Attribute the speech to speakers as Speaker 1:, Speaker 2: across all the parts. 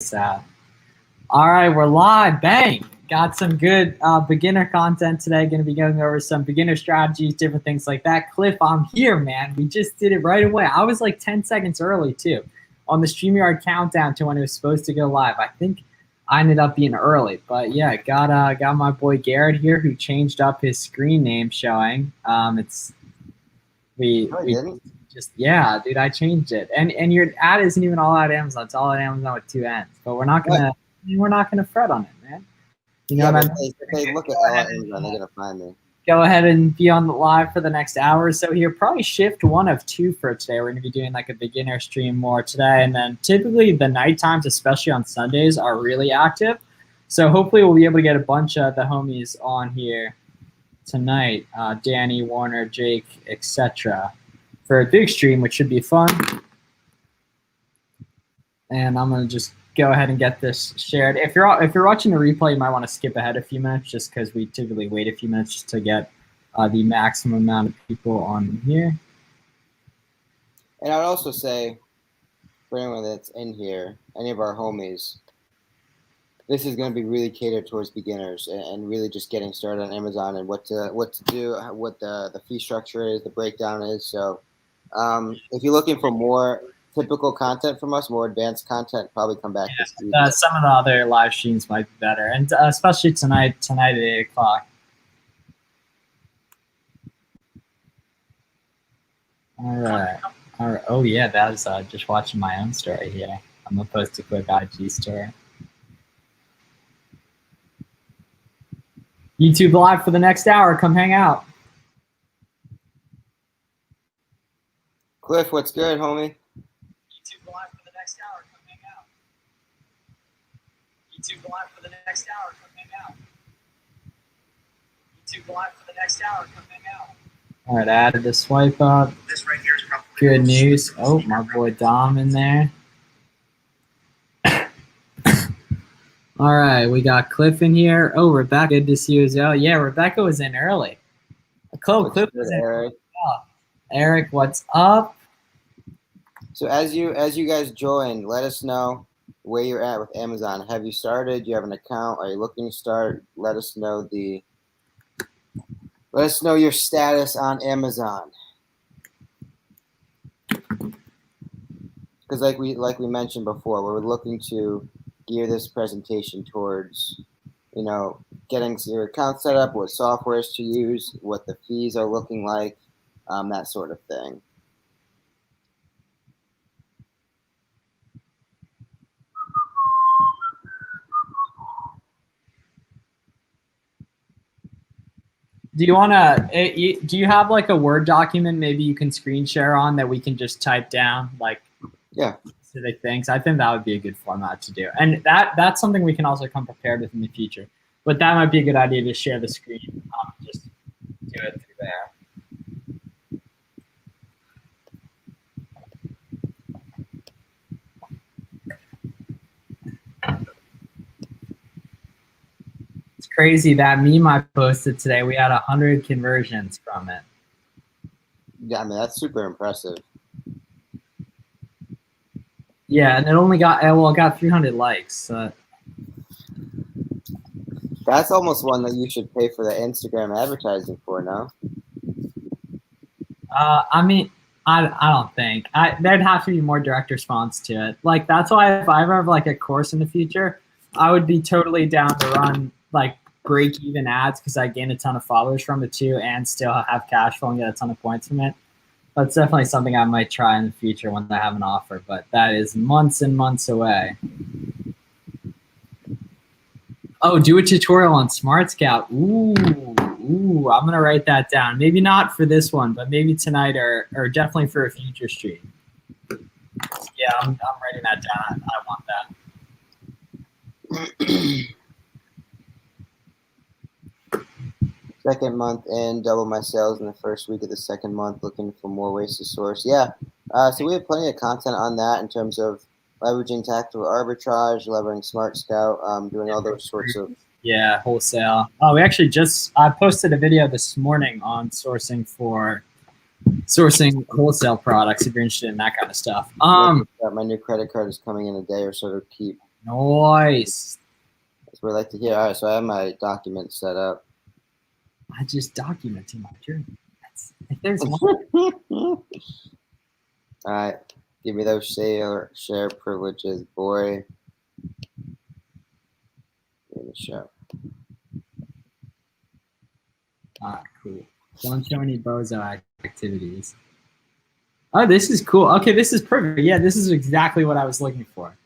Speaker 1: Sad. All right, we're live. Bang! Got some good beginner content today. Going to be going over some beginner strategies, different things like that. Cliff, I'm here, man. We just did it right away. I was like 10 seconds early, too, on the StreamYard countdown to when it was supposed to go live. I think I ended up being early. But, yeah, got my boy Garrett here who changed up his screen name showing. Yeah, dude, I changed it, and your ad isn't even all at Amazon. It's all at Amazon with two N's. But we're not gonna fret on it, man. You know what I mean?
Speaker 2: If they look at all at Amazon, they're gonna find me.
Speaker 1: Go ahead and be on the live for the next hour or so here. Probably shift one of two for today. We're gonna be doing like a beginner stream more today, and then typically the night times, especially on Sundays, are really active. So hopefully we'll be able to get a bunch of the homies on here tonight. Danny, Warner, Jake, etc. for a big stream, which should be fun. And I'm gonna just go ahead and get this shared. If you're watching the replay, you might want to skip ahead a few minutes just because we typically wait a few minutes just to get the maximum amount of people on here.
Speaker 2: And I would also say, for anyone that's in here, any of our homies, this is going to be really catered towards beginners and really just getting started on Amazon and what to do, what the fee structure is, the breakdown is. So if you're looking for more typical content from us, more advanced content, probably come back this week.
Speaker 1: Some of the other live streams might be better, and especially tonight at 8 o'clock. All right. Oh yeah, that was just watching my own story here. I'm gonna post a quick IG story. YouTube live for the next hour. Come hang out.
Speaker 2: Cliff, what's good, homie?
Speaker 1: YouTube live for the next hour. Come hang out. YouTube live for the next hour. Come hang out. YouTube live for the next hour. Come hang out. All right, added the swipe up. This right here is probably good news. Oh, my boy Dom in there. All right, we got Cliff in here. Oh, Rebecca, good to see you as well. Yeah, Rebecca was in early. Cliff was in early. Eric, what's up?
Speaker 2: So as you guys join, let us know where you're at with Amazon. Have you started? Do you have an account? Are you looking to start? Let us know your status on Amazon. Because like we mentioned before, we're looking to gear this presentation towards, getting your account set up, what softwares to use, what the fees are looking like, that sort of thing.
Speaker 1: Do you have like a Word document maybe you can screen share on that we can just type down specific things? I think that would be a good format to do. And that's something we can also come prepared with in the future. But that might be a good idea to share the screen, just do it through there. Crazy, that meme I posted today, we had 100 conversions from it.
Speaker 2: Yeah, I mean, that's super impressive.
Speaker 1: Yeah, and it only got 300 likes.
Speaker 2: That's almost one that you should pay for the Instagram advertising for, no?
Speaker 1: I mean, I don't think. There'd have to be more direct response to it. Like, that's why if I ever have like a course in the future, I would be totally down to run like break even ads because I gain a ton of followers from it too and still have cash flow and get a ton of points from it. That's definitely something I might try in the future when I have an offer, but that is months and months away. Oh, do a tutorial on Smart Scout. Ooh, I'm gonna write that down. Maybe not for this one, but maybe tonight or definitely for a future stream. Yeah, I'm writing that down. I want that.
Speaker 2: Second month in, double my sales in the first week of the second month, looking for more ways to source. Yeah, so we have plenty of content on that in terms of leveraging tactical arbitrage, leveraging Smart Scout, doing all those sorts of.
Speaker 1: Yeah, wholesale. Oh, I posted a video this morning on sourcing wholesale products if you're interested in that kind of stuff.
Speaker 2: My new credit card is coming in a day or so to keep
Speaker 1: Nice.
Speaker 2: That's what I like to hear. All right, so I have my document set up.
Speaker 1: I just documented my journey. If there's one.
Speaker 2: All right, give me those share privileges, boy. Give me a show.
Speaker 1: All right, cool. Don't show any bozo activities. Oh, this is cool. Okay, this is perfect. Yeah, this is exactly what I was looking for.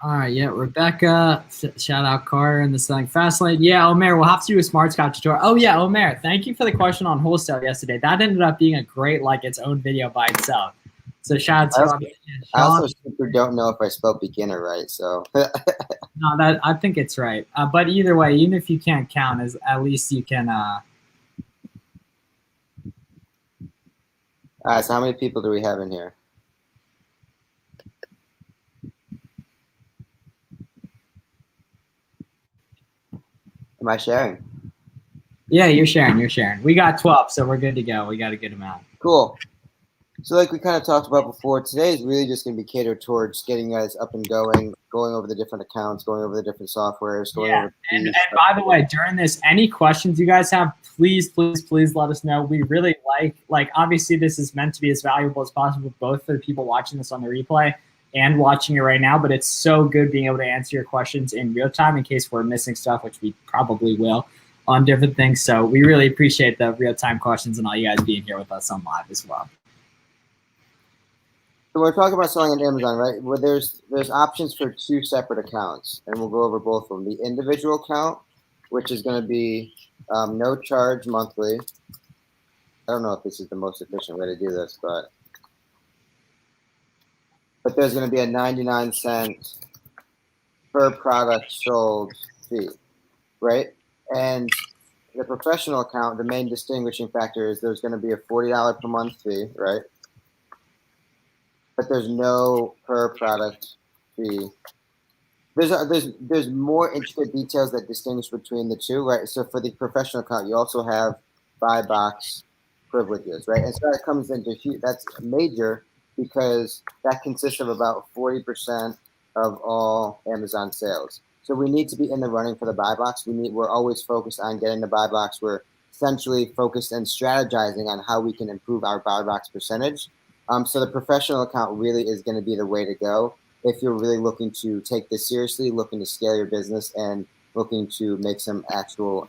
Speaker 1: All right, yeah, Rebecca, shout out Carter in the Selling Fast Lane. Yeah, Omer, we'll have to do a smart scout tutorial. Oh yeah, Omer, thank you for the question on wholesale yesterday. That ended up being a great, like, its own video by itself. So shout out to you.
Speaker 2: I also super don't know if I spelled beginner right, so.
Speaker 1: No, that I think it's right. But either way, even if you can't count, at least you can.
Speaker 2: All right, so how many people do we have in here? Am I sharing?
Speaker 1: Yeah, you're sharing. You're sharing. We got 12, so we're good to go. We got a good amount.
Speaker 2: Cool. So like we kind of talked about before, today is really just going to be catered towards getting you guys up and going over the different accounts, going over the different softwares, going over.
Speaker 1: And by the way, during this, any questions you guys have, please let us know. We really like obviously this is meant to be as valuable as possible, both for the people watching this on the replay and watching it right now. But it's so good being able to answer your questions in real time in case we're missing stuff, which we probably will on different things. So we really appreciate the real time questions and all you guys being here with us on live as well.
Speaker 2: So we're talking about selling on Amazon, right? Well, there's options for 2 separate accounts, and we'll go over both of them. The individual account, which is going to be no charge monthly. I don't know if this is the most efficient way to do this, but there's going to be a 99-cent per product sold fee, right? And the professional account, the main distinguishing factor is there's going to be a $40 per month fee, right? But there's no per product fee. There's more intricate details that distinguish between the two, right? So for the professional account, you also have buy box privileges, right? And so that comes into that's major because that consists of about 40% of all Amazon sales. So we need to be in the running for the buy box. We're always focused on getting the buy box. We're essentially focused and strategizing on how we can improve our buy box percentage. So the professional account really is going to be the way to go if you're really looking to take this seriously, looking to scale your business, and looking to make some actual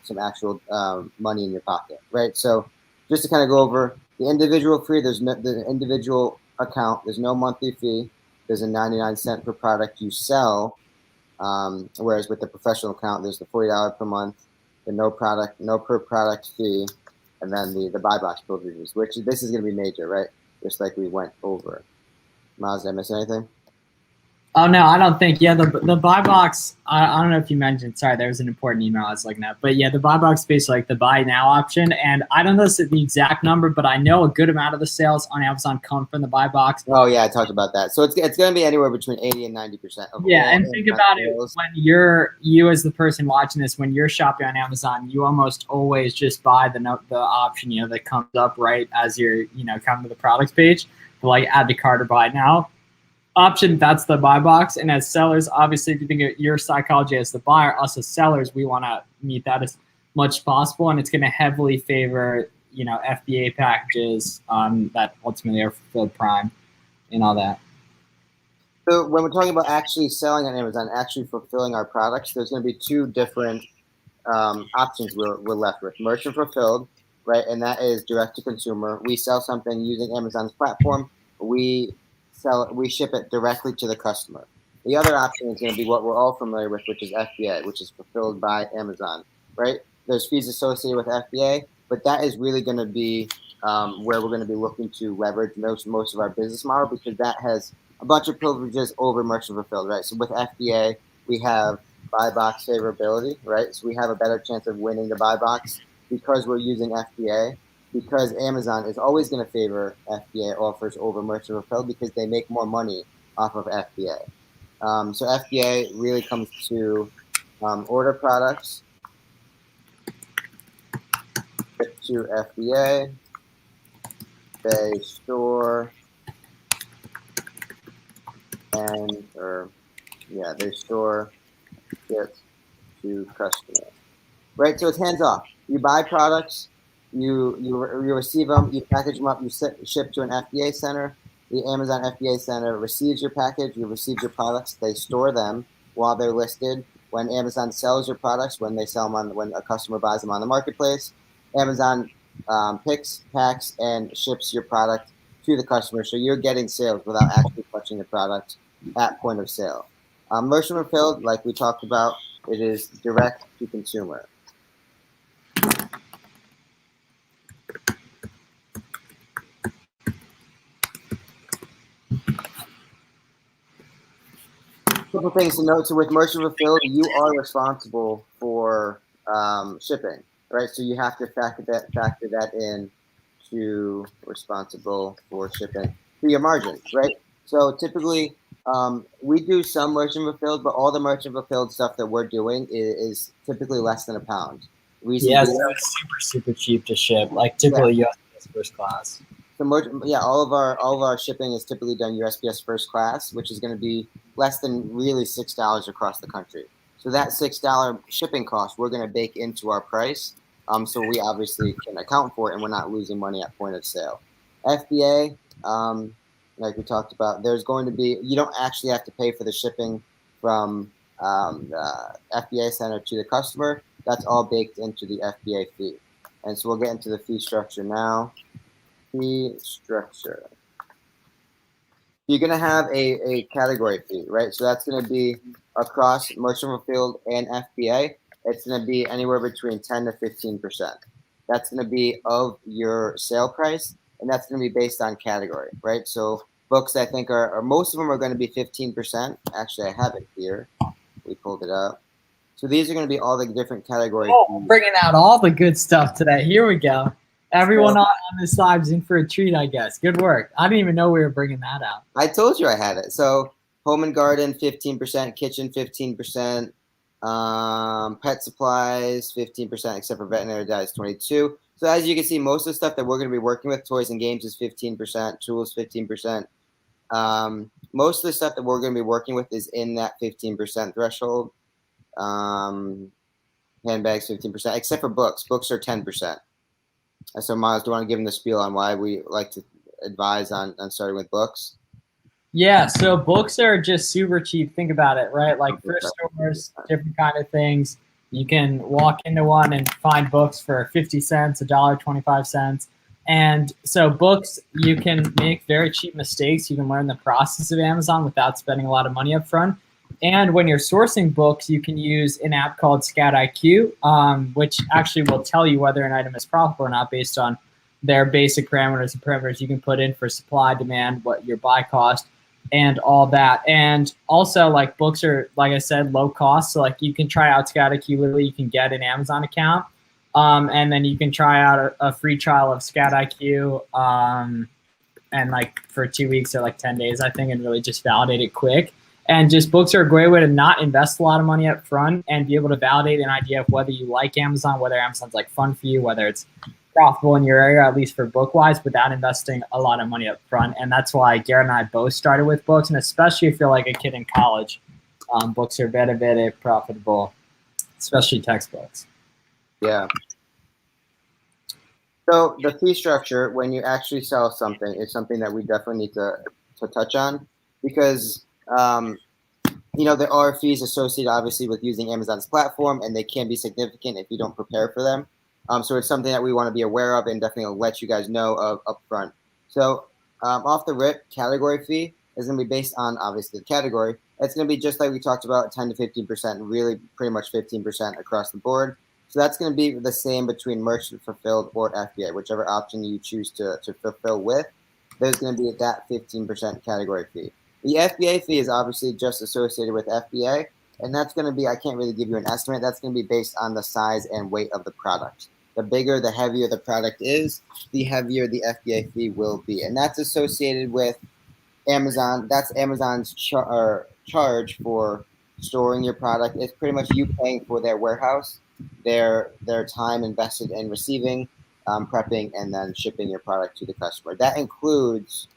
Speaker 2: money in your pocket, right? So just to kind of go over the individual fee, the individual account, there's no monthly fee. There's a 99-cent per product you sell, whereas with the professional account, there's the $40 per month, the no per product fee, and then the buy box privileges, which this is going to be major, right? Just like we went over. Miles, did I miss anything?
Speaker 1: Oh, no, I don't think. Yeah, the buy box, I don't know if you mentioned, sorry, there was an important email I was looking at. But yeah, the buy box is basically like the buy now option. And I don't know the exact number, but I know a good amount of the sales on Amazon come from the buy box.
Speaker 2: Oh, yeah, I talked about that. So it's going to be anywhere between 80 and 90% of
Speaker 1: yeah, and think about it, when you as the person watching this, when you're shopping on Amazon, you almost always just buy the option, that comes up right as you're, come to the products page, like add to cart or buy now option. That's the buy box. And as sellers, obviously, if you think of your psychology as the buyer, us as sellers, we want to meet that as much as possible. And it's going to heavily favor, FBA packages that ultimately are fulfilled Prime and all that.
Speaker 2: So when we're talking about actually selling on Amazon, actually fulfilling our products, there's going to be 2 different options we're left with. Merchant fulfilled, right? And that is direct to consumer. We sell something using Amazon's platform. We ship it directly to the customer. The other option is going to be what we're all familiar with, which is FBA, which is fulfilled by Amazon, right? There's fees associated with FBA, but that is really going to be where we're going to be looking to leverage most of our business model, because that has a bunch of privileges over merchant fulfilled, right? So with FBA, we have buy box favorability, right? So we have a better chance of winning the buy box because we're using FBA. Because Amazon is always going to favor FBA offers over merchant fulfilled because they make more money off of FBA. So FBA really comes to order products to FBA. They store they store it to customer. Right, so it's hands off. You buy products, you receive them, you package them up, you ship to an FBA center. The Amazon FBA center receives your package, you receive your products. They store them while they're listed. When Amazon sells your products, when when a customer buys them on the marketplace, Amazon picks, packs, and ships your product to the customer. So you're getting sales without actually touching the product at point of sale. Merchant fulfilled, like we talked about, it is direct to consumer. Couple things to note. So with merchant fulfilled, you are responsible for shipping, right? So you have to factor that in to responsible for shipping to your margins, right? So typically, we do some merchant fulfilled, but all the merchant fulfilled stuff that we're doing is typically less than £1.
Speaker 1: Yeah, so it's super cheap to ship. Like typically USPS first class.
Speaker 2: So all of our shipping is typically done USPS first class, which is going to be less than really $6 across the country. So that $6 shipping cost we're going to bake into our price, so we obviously can account for it and we're not losing money at point of sale. FBA, like we talked about, there's going to be, you don't actually have to pay for the shipping from the FBA center to the customer. That's all baked into the FBA fee. And so we'll get into the fee structure now. Fee structure. You're going to have a category fee, right? So that's going to be across merchant fulfilled and FBA. It's going to be anywhere between 10 to 15%. That's going to be of your sale price, and that's going to be based on category, right? So books, I think, are most of them are going to be 15%. Actually, I have it here. We pulled it up. So these are going to be all the different categories.
Speaker 1: Oh, bringing out all the good stuff today. Here we go. Everyone on this live is in for a treat, I guess. Good work. I didn't even know we were bringing that out.
Speaker 2: I told you I had it. So home and garden, 15%, kitchen, 15%, pet supplies, 15%, except for veterinary dyes, 22%. So as you can see, most of the stuff that we're going to be working with, toys and games is 15%, tools, 15%. Most of the stuff that we're going to be working with is in that 15% threshold. Handbags, 15%, except for books. Books are 10%. So Miles, do you want to give them the spiel on why we like to advise on starting with books?
Speaker 1: Yeah, so books are just super cheap. Think about it, right? Like thrift stores, different kind of things. You can walk into one and find books for 50 cents, $1.25. And so books, you can make very cheap mistakes. You can learn the process of Amazon without spending a lot of money up front. And when you're sourcing books, you can use an app called Scout IQ, which actually will tell you whether an item is profitable or not based on their basic parameters and parameters you can put in for supply, demand, what your buy cost, and all that. And also, like, books are, like I said, low cost. So, like, you can try out Scout IQ. Literally, you can get an Amazon account, and then you can try out a free trial of Scout IQ, and, like, for 2 weeks or, like, 10 days, I think, and really just validate it quick. And just books are a great way to not invest a lot of money up front and be able to validate an idea of whether you like Amazon, whether Amazon's like fun for you, whether it's profitable in your area, at least for book wise, without investing a lot of money up front. And that's why Garrett and I both started with books. And especially if you're like a kid in college, books are very profitable, especially textbooks.
Speaker 2: Yeah. So the fee structure, when you actually sell something, is something that we definitely need to touch on, because there are fees associated, obviously, with using Amazon's platform, and they can be significant if you don't prepare for them. So it's something that we want to be aware of and definitely let you guys know of up front. So off the rip, category fee is going to be based on, obviously, the category. It's going to be just like we talked about, 10 to 15%, really pretty much 15% across the board. So that's going to be the same between merchant fulfilled or FBA, whichever option you choose to fulfill with. There's going to be that 15% category fee. The FBA fee is obviously just associated with FBA, and that's going to be, I can't really give you an estimate, that's going to be based on the size and weight of the product. The bigger, the heavier the product is, the heavier the FBA fee will be. And that's associated with Amazon. That's Amazon's charge for storing your product. It's pretty much you paying for their warehouse, their time invested in receiving, prepping, and then shipping your product to the customer. That includes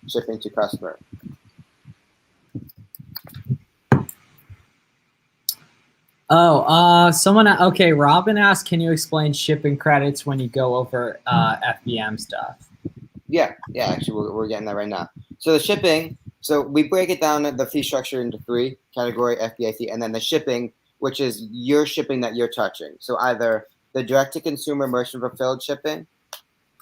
Speaker 2: shipping to customer.
Speaker 1: Okay, Robin asked, can you explain shipping credits when you go over FBM stuff?
Speaker 2: Yeah, actually, we're getting that right now. So the shipping, so we break it down, the fee structure into 3 category, FBA fee, and then the shipping, which is your shipping that you're touching. So either the direct-to-consumer merchant fulfilled shipping,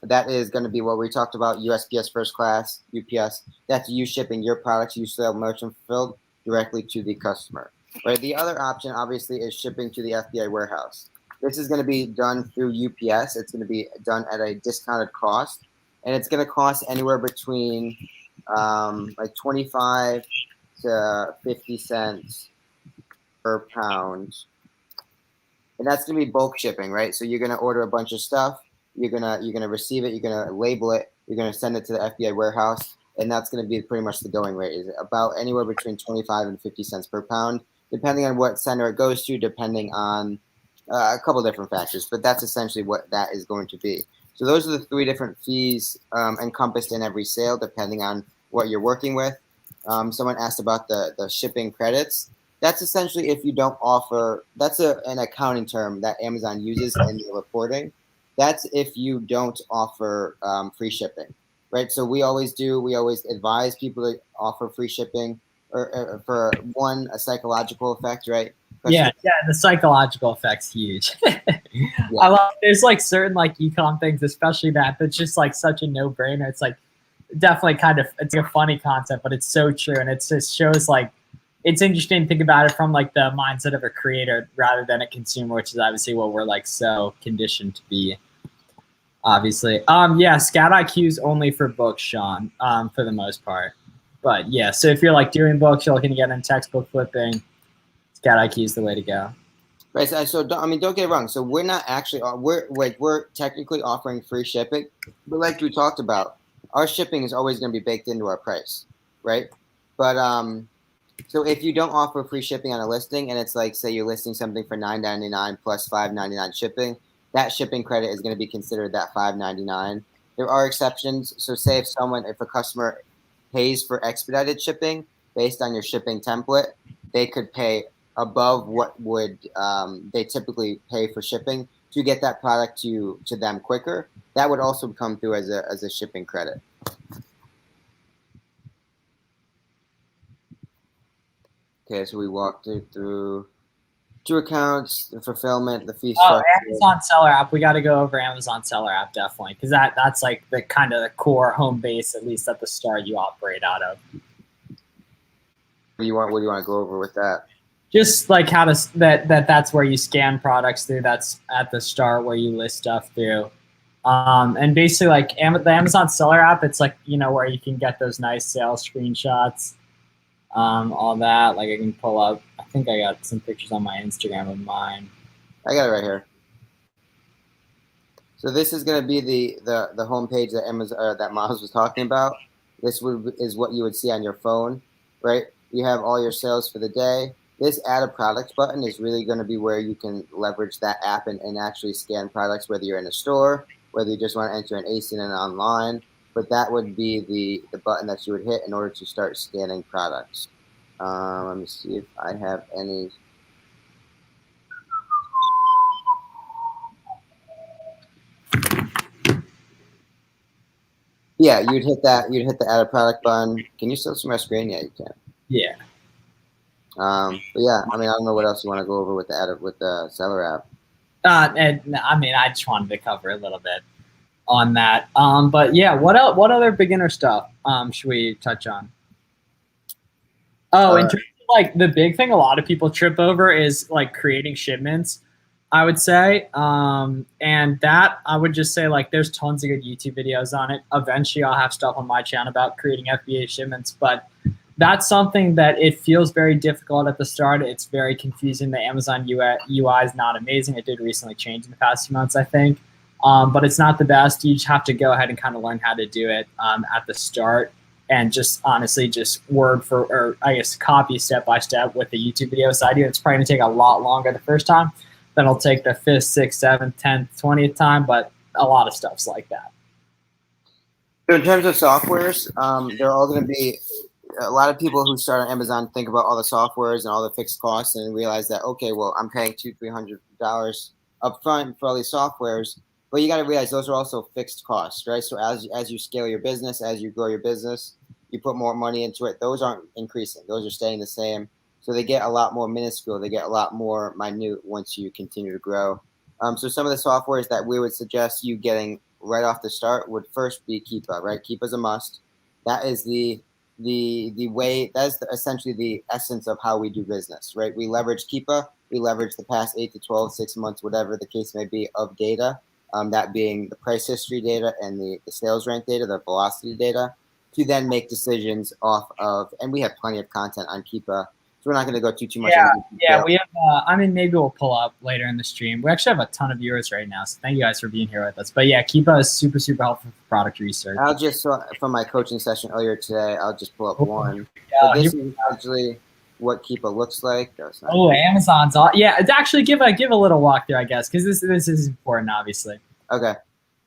Speaker 2: that is going to be what we talked about, USPS first class, UPS. That's you shipping your products you sell merchant fulfilled directly to the customer. Right. The other option, obviously, is shipping to the FBA warehouse. This is going to be done through UPS. It's going to be done at a discounted cost, and it's going to cost anywhere between like 25 to 50 cents per pound, and that's going to be bulk shipping, right? So you're going to order a bunch of stuff. You're gonna receive it. You're gonna label it. You're gonna send it to the FBA warehouse, and that's going to be pretty much the going rate. Is about anywhere between 25 and 50 cents per pound, depending on what center it goes to, depending on a couple different factors. But that's essentially what that is going to be. So those are the 3 different fees encompassed in every sale, depending on what you're working with. Someone asked about the shipping credits. That's essentially if you don't offer. That's an accounting term that Amazon uses in the reporting. That's if you don't offer free shipping, right? So we always advise people to offer free shipping, or for one, a psychological effect, right?
Speaker 1: Yeah, the psychological effect's huge. I love, there's like certain like ecom things, especially that's just like such a no-brainer. It's like definitely it's like a funny concept, but it's so true, and it just shows like it's interesting to think about it from like the mindset of a creator rather than a consumer, which is obviously what we're like so conditioned to be. Obviously, Scout IQ is only for books, Sean, for the most part. But yeah, so if you're like doing books, you're looking to get in textbook flipping, Scout IQ is the way to go.
Speaker 2: Right. So don't get it wrong. So we're not actually we're technically offering free shipping, but like we talked about, our shipping is always going to be baked into our price, right? But so if you don't offer free shipping on a listing, and it's like, say you're listing something for $9.99 plus $5.99 shipping, that shipping credit is going to be considered that $5.99. There are exceptions. So say if a customer pays for expedited shipping based on your shipping template, they could pay above what would they typically pay for shipping to get that product to them quicker. That would also come through as a shipping credit. Okay, so we walked through 2 accounts, the fulfillment, the fee structure.
Speaker 1: Amazon Seller App. We got to go over Amazon Seller App definitely, because that's like the kind of the core home base, at least at the start, you operate out of.
Speaker 2: What do you want to go over with that?
Speaker 1: Just like how to that's where you scan products through. That's at the start where you list stuff through. And basically like the Amazon Seller App, it's like, where you can get those nice sales screenshots. All that, like I can pull up. I think I got some pictures on my Instagram of mine.
Speaker 2: I got it right here. So this is going to be the homepage that Amazon that Miles was talking about. This is what you would see on your phone, right? You have all your sales for the day. This add a product button is really going to be where you can leverage that app and actually scan products, whether you're in a store, whether you just want to enter an ASIN and online. But that would be the button that you would hit in order to start scanning products. Let me see if I have any. Yeah, you'd hit that. You'd hit the add a product button. Can you still see my screen? Yeah, you can.
Speaker 1: Yeah.
Speaker 2: But yeah, I don't know what else you want to go over with the Seller App.
Speaker 1: I just wanted to cover a little bit on that. But yeah, what else? What other beginner stuff should we touch on? In terms of like the big thing a lot of people trip over is like creating shipments, I would say. And that I would just say like there's tons of good YouTube videos on it. Eventually I'll have stuff on my channel about creating FBA shipments, but that's something that it feels very difficult at the start. It's very confusing. The Amazon UI is not amazing. It did recently change in the past few months, I think. But it's not the best. You just have to go ahead and kind of learn how to do it at the start, and just honestly just copy step by step with the YouTube videos I do. It's probably gonna take a lot longer the first time. Then it'll take the 5th, 6th, 7th, 10th, 20th time, but a lot of stuff's like that.
Speaker 2: So in terms of softwares, they're all going to be a lot of people who start on Amazon think about all the softwares and all the fixed costs and realize that, okay, well, I'm paying $200-300 up front for all these softwares, but you got to realize those are also fixed costs, right? So as you scale your business, as you grow your business, you put more money into it. Those aren't increasing; those are staying the same. So they get a lot more minuscule. They get a lot more minute once you continue to grow. So some of the softwares that we would suggest you getting right off the start would first be Keepa, right? Keepa's a must. That is the way, that's essentially the essence of how we do business, right? We leverage Keepa, we leverage the past 8 to 12, 6 months, whatever the case may be, of data, that being the price history data and the sales rank data, the velocity data, to then make decisions off of, and we have plenty of content on Keepa, so we're not going to go too much
Speaker 1: Yeah,
Speaker 2: into
Speaker 1: yeah,
Speaker 2: detail.
Speaker 1: we have. I mean, maybe we'll pull up later in the stream. We actually have a ton of viewers right now, so thank you guys for being here with us. But yeah, Keepa is super, super helpful for product research.
Speaker 2: I'll just, from my coaching session earlier today, I'll just pull up one.
Speaker 1: Yeah,
Speaker 2: But this is essentially what Keepa looks like.
Speaker 1: oh, Amazon's all. Yeah, it's actually give a little walkthrough, I guess, because this is important, obviously.
Speaker 2: Okay.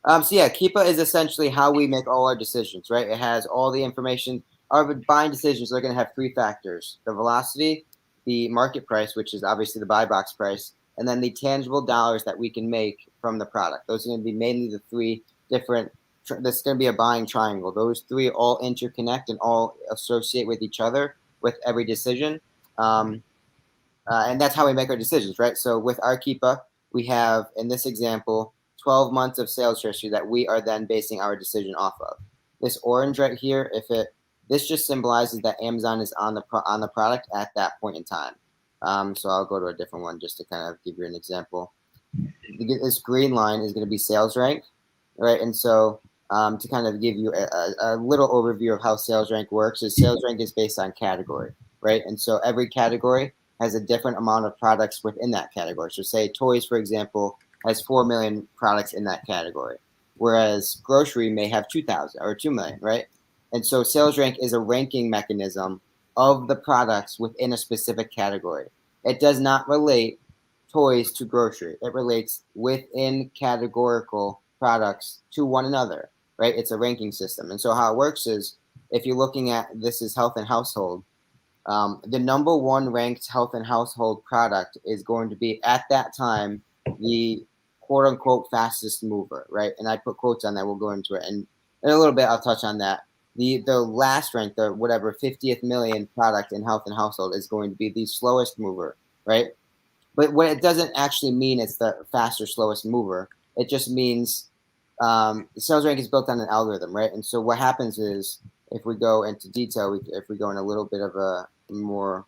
Speaker 2: So yeah, Keepa is essentially how we make all our decisions, right? It has all the information. Our buying decisions are going to have three factors: the velocity, the market price, which is obviously the buy box price, and then the tangible dollars that we can make from the product. Those are going to be mainly the three different. That's going to be a buying triangle. Those three all interconnect and all associate with each other with every decision. And that's how we make our decisions, right? So with our Keepa, we have, in this example, 12 months of sales history that we are then basing our decision off of. This orange right here, this just symbolizes that Amazon is on the product at that point in time. So I'll go to a different one just to kind of give you an example. This green line is going to be sales rank, right? And so to kind of give you a little overview of how sales rank works, is sales rank is based on category, right? And so every category has a different amount of products within that category. So say toys, for example, has 4 million products in that category, whereas grocery may have 2,000 or 2 million, right? And so sales rank is a ranking mechanism of the products within a specific category. It does not relate toys to grocery. It relates within categorical products to one another, right? It's a ranking system. And so how it works is, if you're looking at, this is health and household, the number one ranked health and household product is going to be at that time the quote unquote fastest mover, right? And I put quotes on that. We'll go into it, and in a little bit I'll touch on that. The last rank, the whatever 50th million product in health and household, is going to be the slowest mover, right? But what it doesn't actually mean it's the faster, slowest mover. It just means sales rank is built on an algorithm, right? And so what happens is, if we go into detail, if we go in a little bit of a more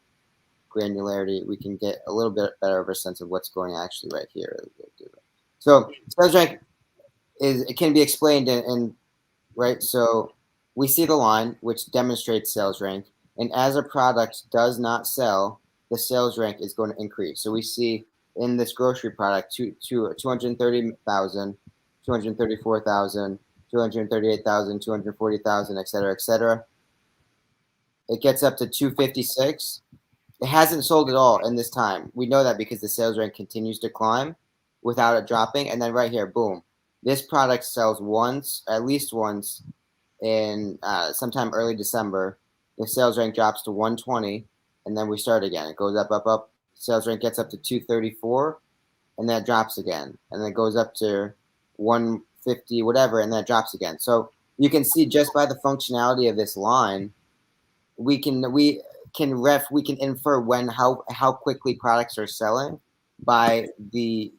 Speaker 2: granularity, we can get a little bit better of a sense of what's going actually right here. So sales rank it can be explained in right. So we see the line which demonstrates sales rank, and as a product does not sell, the sales rank is going to increase. So we see in this grocery product 230,000, 234,000, 238,000, 240,000, et cetera, et cetera. It gets up to 256. It hasn't sold at all in this time. We know that because the sales rank continues to climb without it dropping. And then right here, boom, this product sells once, at least once, in sometime early December. The sales rank drops to 120, and then we start again. It goes up, up, up. Sales rank gets up to 234, and then it drops again. And then it goes up to 150, whatever, and then it drops again. So you can see just by the functionality of this line, we can infer how quickly products are selling by the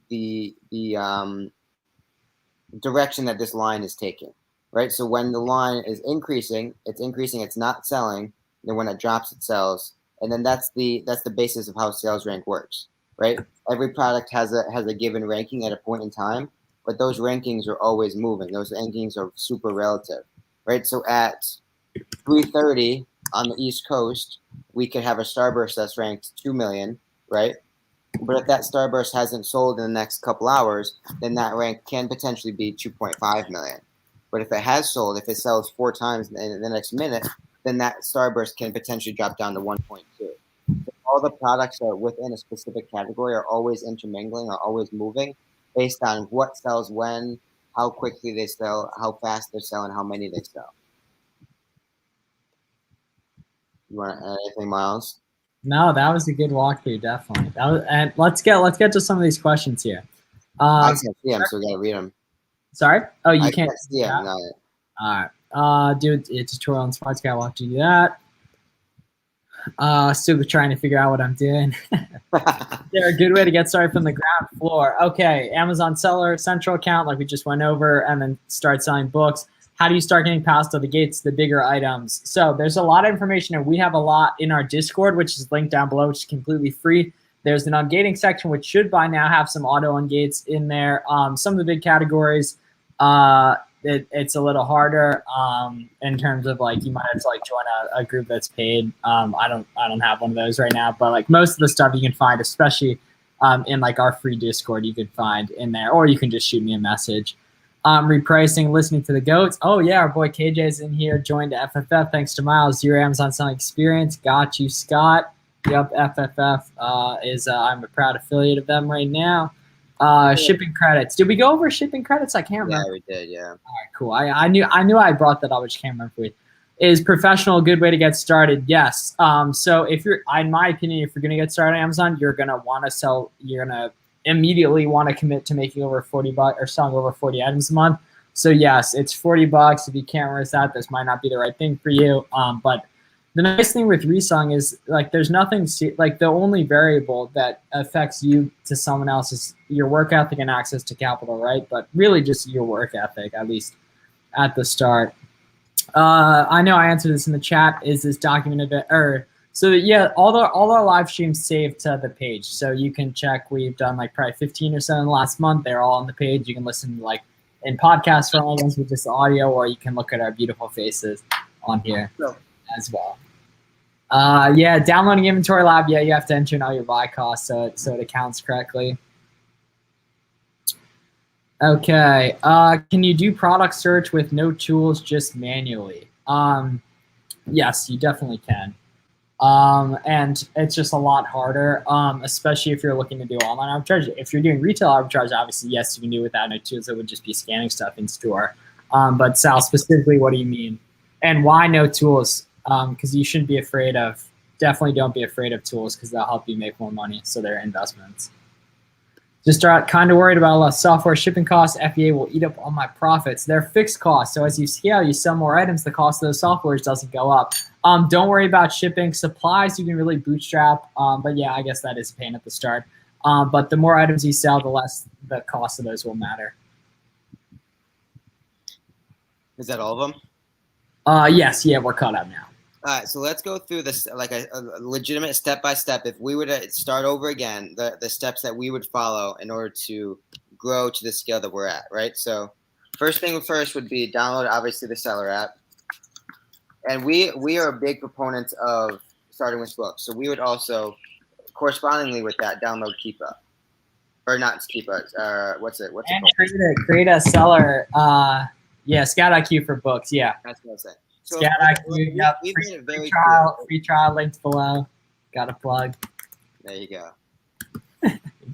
Speaker 2: direction that this line is taking, right? So when the line is increasing, it's not selling. Then when it drops, it sells, and then that's the basis of how sales rank works, right? Every product has a given ranking at a point in time, but those rankings are always moving. Those rankings are super relative, right? So at 3:30 on the East Coast, we could have a Starburst that's ranked 2 million, right? But if that Starburst hasn't sold in the next couple hours, then that rank can potentially be 2.5 million. But if it has sold, if it sells 4 times in the next minute, then that Starburst can potentially drop down to 1.2. So all the products that are within a specific category are always intermingling, are always moving based on what sells when, how quickly they sell, how fast they're selling, how many they sell. You want to add anything, Miles?
Speaker 1: No, that was a good walkthrough, definitely. And let's get to some of these questions here.
Speaker 2: I can't see them, so we got to read them.
Speaker 1: Sorry? Oh, you
Speaker 2: I
Speaker 1: can't
Speaker 2: can't see them. No.
Speaker 1: All right. Do a tutorial on Smarts Guy. We'll have to do that. Still trying to figure out what I'm doing. They're a good way to get started from the ground floor. Okay, Amazon Seller Central account, like we just went over, and then start selling books. How do you start getting past the gates, the bigger items? So there's a lot of information, and we have a lot in our Discord, which is linked down below, which is completely free. There's an ungating section, which should by now have some auto ungates in there. Some of the big categories, it's a little harder in terms of like you might have to like join a group that's paid. I don't have one of those right now, but like most of the stuff you can find, especially in like our free Discord, you can find in there, or you can just shoot me a message. Repricing, listening to the goats. Oh yeah, our boy KJ's in here, joined FFF. Thanks to Miles, your Amazon selling experience. Got you, Scott. Yep, FFF is I'm a proud affiliate of them right now. Shipping credits. Did we go over shipping credits? I can't remember.
Speaker 2: Yeah, we did. Yeah.
Speaker 1: All right, cool. I knew I brought that up, which can't remember. Is professional a good way to get started? Yes. So if you're, in my opinion, if you're gonna get started on Amazon, you're gonna want to sell. You're gonna immediately want to commit to making over $40 or selling over 40 items a month. So yes, it's $40. If you can't resist that, this might not be the right thing for you. But the nice thing with reselling is like there's nothing like the only variable that affects you to someone else is your work ethic and access to capital, right? But really just your work ethic, at least at the start. I know I answered this in the chat. Is this documented or so yeah, all our live streams saved to the page. So you can check, we've done like probably 15 or so in the last month. They're all on the page. You can listen to like in podcast format with just audio, or you can look at our beautiful faces on here as well. Yeah, downloading Inventory Lab. Yeah, you have to enter in all your buy costs so it accounts correctly. Okay. Can you do product search with no tools, just manually? Yes, you definitely can. And it's just a lot harder, especially if you're looking to do online arbitrage. If you're doing retail arbitrage, obviously, yes, you can do it without no tools. It would just be scanning stuff in store. But Sal, specifically, what do you mean? And why no tools? Because you shouldn't be afraid of, definitely don't be afraid of tools because they'll help you make more money. So they're investments. Just kind of worried about a lot of software shipping costs. FBA will eat up all my profits. They're fixed costs. So as you scale, you sell more items, the cost of those softwares doesn't go up. Don't worry about shipping. Supplies, you can really bootstrap. But yeah, I guess that is a pain at the start. But the more items you sell, the less the cost of those will matter.
Speaker 2: Is that all of them?
Speaker 1: Yes, yeah, we're caught up now.
Speaker 2: All right, so let's go through this like a legitimate step-by-step. If we were to start over again, the steps that we would follow in order to grow to the scale that we're at, right? So first thing first would be download, obviously, the Seller app. And we are big proponents of starting with books. So we would also, correspondingly with that, download Keepa. Or not Keepa, what's it called?
Speaker 1: Create a Seller, yeah, Scout IQ for books, yeah.
Speaker 2: That's what I'm saying. So
Speaker 1: Scout IQ, yep. Free trial linked below. Got a plug.
Speaker 2: There you go.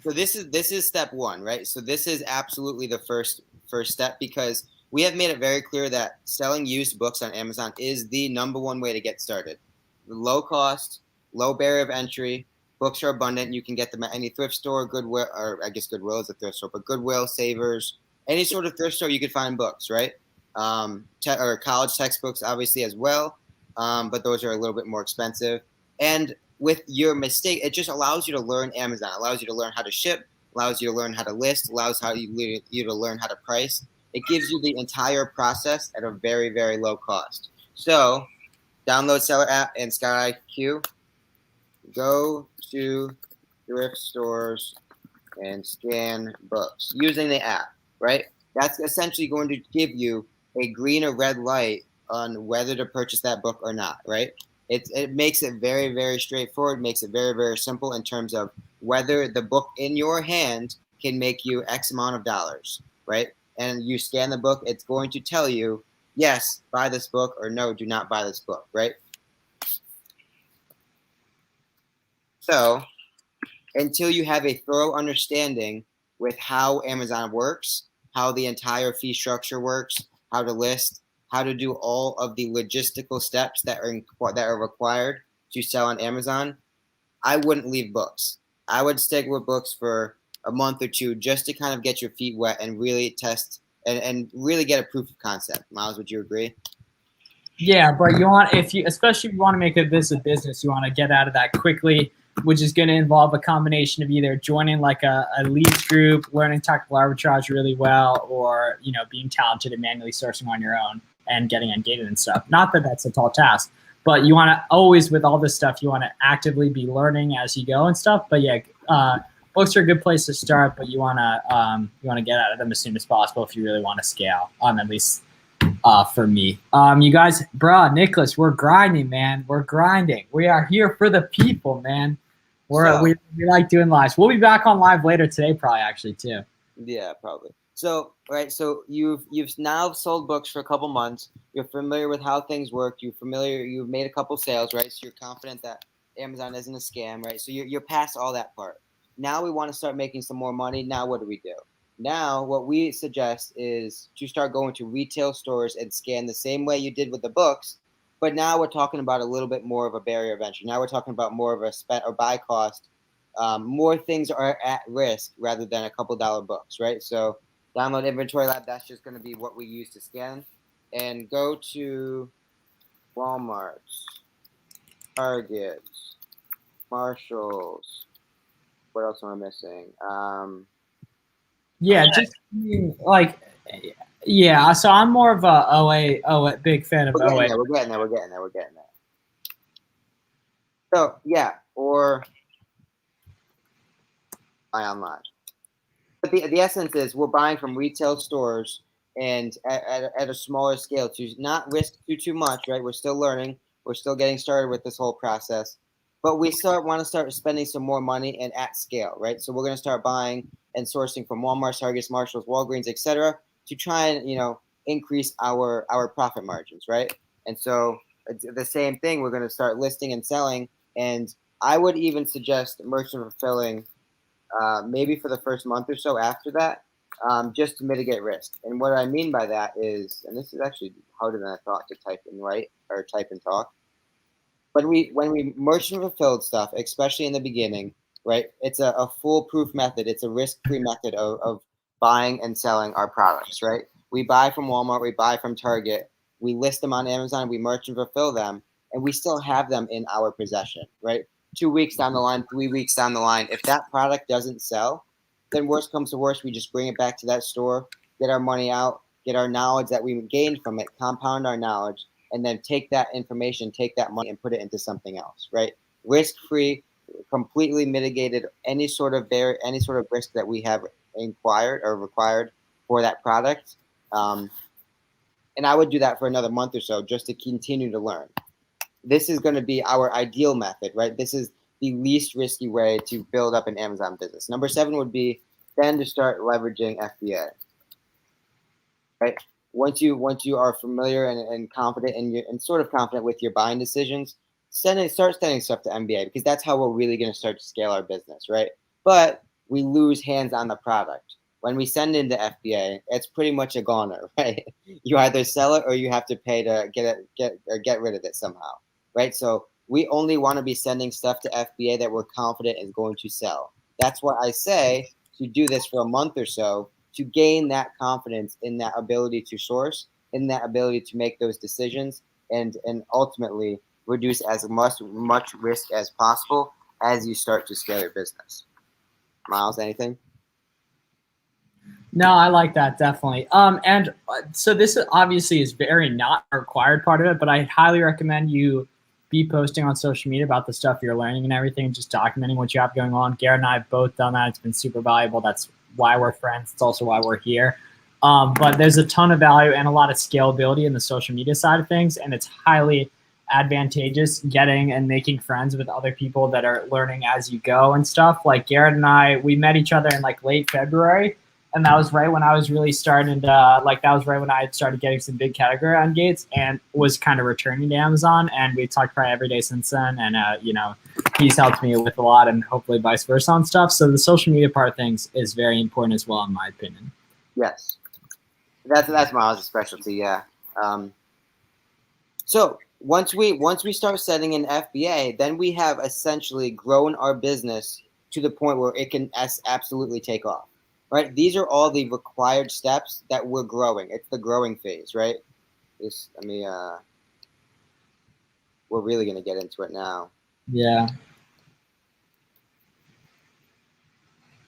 Speaker 2: So this is step one, right? So this is absolutely the first step because we have made it very clear that selling used books on Amazon is the number one way to get started. Low cost, low barrier of entry. Books are abundant. You can get them at any thrift store, Goodwill, or I guess Goodwill is a thrift store, but Goodwill, Savers, any sort of thrift store you could find books, right? Or college textbooks, obviously, as well. But those are a little bit more expensive. And with your mistake, it just allows you to learn Amazon, allows you to learn how to ship, allows you to learn how to list, allows you to learn how to price. It gives you the entire process at a very, very low cost. So download Seller app and Scout IQ. Go to thrift stores and scan books using the app, right? That's essentially going to give you a green or red light on whether to purchase that book or not, right? It makes it very, very straightforward, makes it very, very simple in terms of whether the book in your hand can make you X amount of dollars, right? And you scan the book, it's going to tell you, yes, buy this book, or no, do not buy this book, right? So until you have a thorough understanding with how Amazon works, how the entire fee structure works, how to list, how to do all of the logistical steps that are required to sell on Amazon, I wouldn't leave books. I would stick with books for a month or two just to kind of get your feet wet and really test and really get a proof of concept. Miles, would you agree?
Speaker 1: Yeah, but you want, especially if you want to make this a business, you want to get out of that quickly, which is going to involve a combination of either joining like a leads group, learning technical arbitrage really well, or being talented and manually sourcing on your own and getting ungated and stuff. Not that that's a tall task, but you want to always, with all this stuff, you want to actively be learning as you go and stuff. But yeah, books are a good place to start, but you want to get out of them as soon as possible if you really want to scale. At least. For me, you guys, Nicholas, we're grinding, man. We're grinding. We are here for the people, man. We like doing lives. We'll be back on live later today, probably actually too.
Speaker 2: Yeah, probably. So, right. So you've now sold books for a couple months. You're familiar with how things work. You've made a couple sales, right? So you're confident that Amazon isn't a scam, right? So you're past all that part. Now we want to start making some more money. Now what do we do? Now, what we suggest is to start going to retail stores and scan the same way you did with the books, but now we're talking about a little bit more of a barrier of entry. Now we're talking about more of a spend or buy cost. More things are at risk rather than a couple dollar books, right? So download Inventory Lab, that's just going to be what we use to scan. And go to Walmart, Target, Marshalls. What else am I missing?
Speaker 1: Yeah, just like, yeah. So I'm more of a big fan of OA.
Speaker 2: We're getting there. So yeah, or buy online. But the essence is we're buying from retail stores and at a smaller scale to not risk too much, right? We're still learning. We're still getting started with this whole process. But we want to start spending some more money and at scale, right? So we're going to start buying and sourcing from Walmart, Target, Marshalls, Walgreens, etc., to try and increase our profit margins, right? And so it's the same thing. We're going to start listing and selling, and I would even suggest merchant fulfilling, maybe for the first month or so after that, just to mitigate risk. And what I mean by that is, and this is actually harder than I thought to type and write or type and talk. When we merchant fulfilled stuff, especially in the beginning, right? It's a foolproof method. It's a risk-free method of buying and selling our products, right? We buy from Walmart, we buy from Target, we list them on Amazon, we merchant fulfill them, and we still have them in our possession, right? 2 weeks down the line, 3 weeks down the line, if that product doesn't sell, then worst comes to worst, we just bring it back to that store, get our money out, get our knowledge that we gained from it, compound our knowledge, and then take that information, take that money, and put it into something else, right? Risk-free, completely mitigated any sort of risk that we have inquired or required for that product. And I would do that for another month or so just to continue to learn. This is going to be our ideal method, right? This is the least risky way to build up an Amazon business. Number 7 would be then to start leveraging FBA, right? Once you are familiar and confident and sort of confident with your buying decisions, start sending stuff to MBA, because that's how we're really going to start to scale our business, right? But we lose hands on the product. When we send into FBA, it's pretty much a goner, right? You either sell it or you have to pay to get rid of it somehow, right? So we only want to be sending stuff to FBA that we're confident is going to sell. That's why I say to do this for a month or so, to gain that confidence in that ability to source, in that ability to make those decisions, and ultimately reduce as much risk as possible as you start to scale your business. Miles, anything?
Speaker 1: No, I like that, definitely. And so this obviously is very not a required part of it, but I highly recommend you be posting on social media about the stuff you're learning and everything, just documenting what you have going on. Garrett and I have both done that. It's been super valuable. That's why we're friends. It's also why we're here. But there's a ton of value and a lot of scalability in the social media side of things, and it's highly advantageous getting and making friends with other people that are learning as you go and stuff. Like Garrett and I, we met each other in like late February, and that was right when I was really starting to that was right when I had started getting some big category on gates and was kind of returning to Amazon. And we talked probably every day since then. And he's helped me with a lot, and hopefully vice versa on stuff. So the social media part of things is very important as well, in my opinion.
Speaker 2: Yes. That's Miles' specialty, yeah. So once we start setting an FBA, then we have essentially grown our business to the point where it can absolutely take off, right? These are all the required steps that we're growing. It's the growing phase, right? We're really going to get into it now.
Speaker 1: Yeah.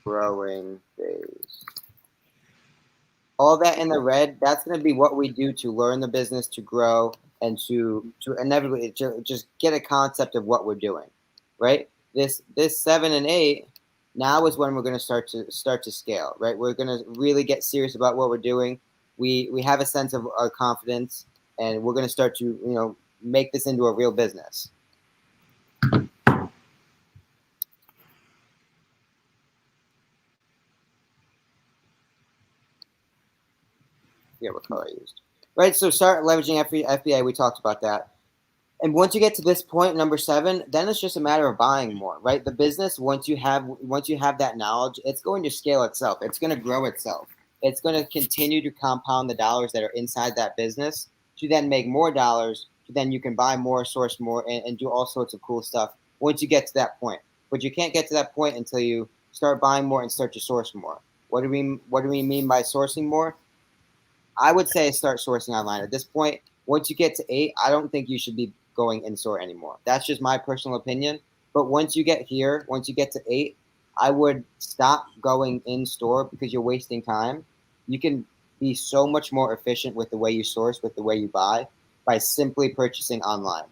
Speaker 2: Growing phase. All that in the red, that's going to be what we do to learn the business, to grow, and to inevitably just get a concept of what we're doing, right? This 7 and 8 now is when we're going to start to scale, right? We're going to really get serious about what we're doing. We have a sense of our confidence, and we're going to start to make this into a real business. Yeah, what color I used. Right, so start leveraging FBA. We talked about that. And once you get to this point, number 7, then it's just a matter of buying more, right? The business, once you have that knowledge, it's going to scale itself. It's going to grow itself. It's going to continue to compound the dollars that are inside that business to then make more dollars, to then you can buy more, source more, and do all sorts of cool stuff once you get to that point. But you can't get to that point until you start buying more and start to source more. What do we mean by sourcing more? I would say start sourcing online. At this point, once you get to 8, I don't think you should be going in store anymore. That's just my personal opinion. But once you get here, once you get to 8, I would stop going in store because you're wasting time. You can be so much more efficient with the way you source, with the way you buy, by simply purchasing online.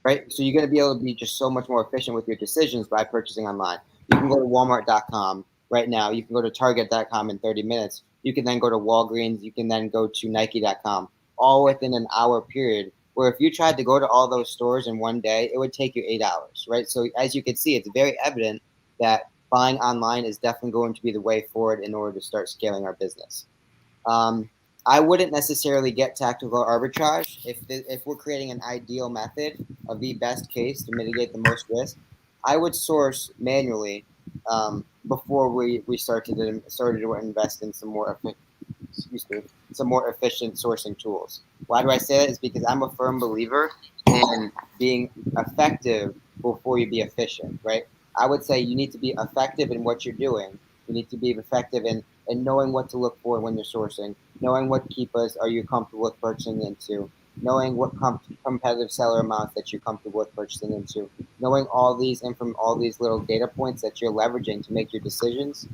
Speaker 2: Right? So you're going to be able to be just so much more efficient with your decisions by purchasing online. You can go to Walmart.com right now. You can go to Target.com in 30 minutes. You can then go to Walgreens. You can then go to Nike.com, all within an hour period. Where if you tried to go to all those stores in one day, it would take you 8 hours, right? So as you can see, it's very evident that buying online is definitely going to be the way forward in order to start scaling our business. I wouldn't necessarily get tactical arbitrage if we're creating an ideal method of the best case to mitigate the most risk. I would source manually before we started to invest in some more efficient sourcing tools. Why do I say that? Is because I'm a firm believer in being effective before you be efficient, right? I would say you need to be effective in what you're doing. You need to be effective in knowing what to look for when you're sourcing, knowing what keepers are you comfortable with purchasing into, knowing what competitive seller amounts that you're comfortable with purchasing into, knowing all these little data points that you're leveraging to make your decisions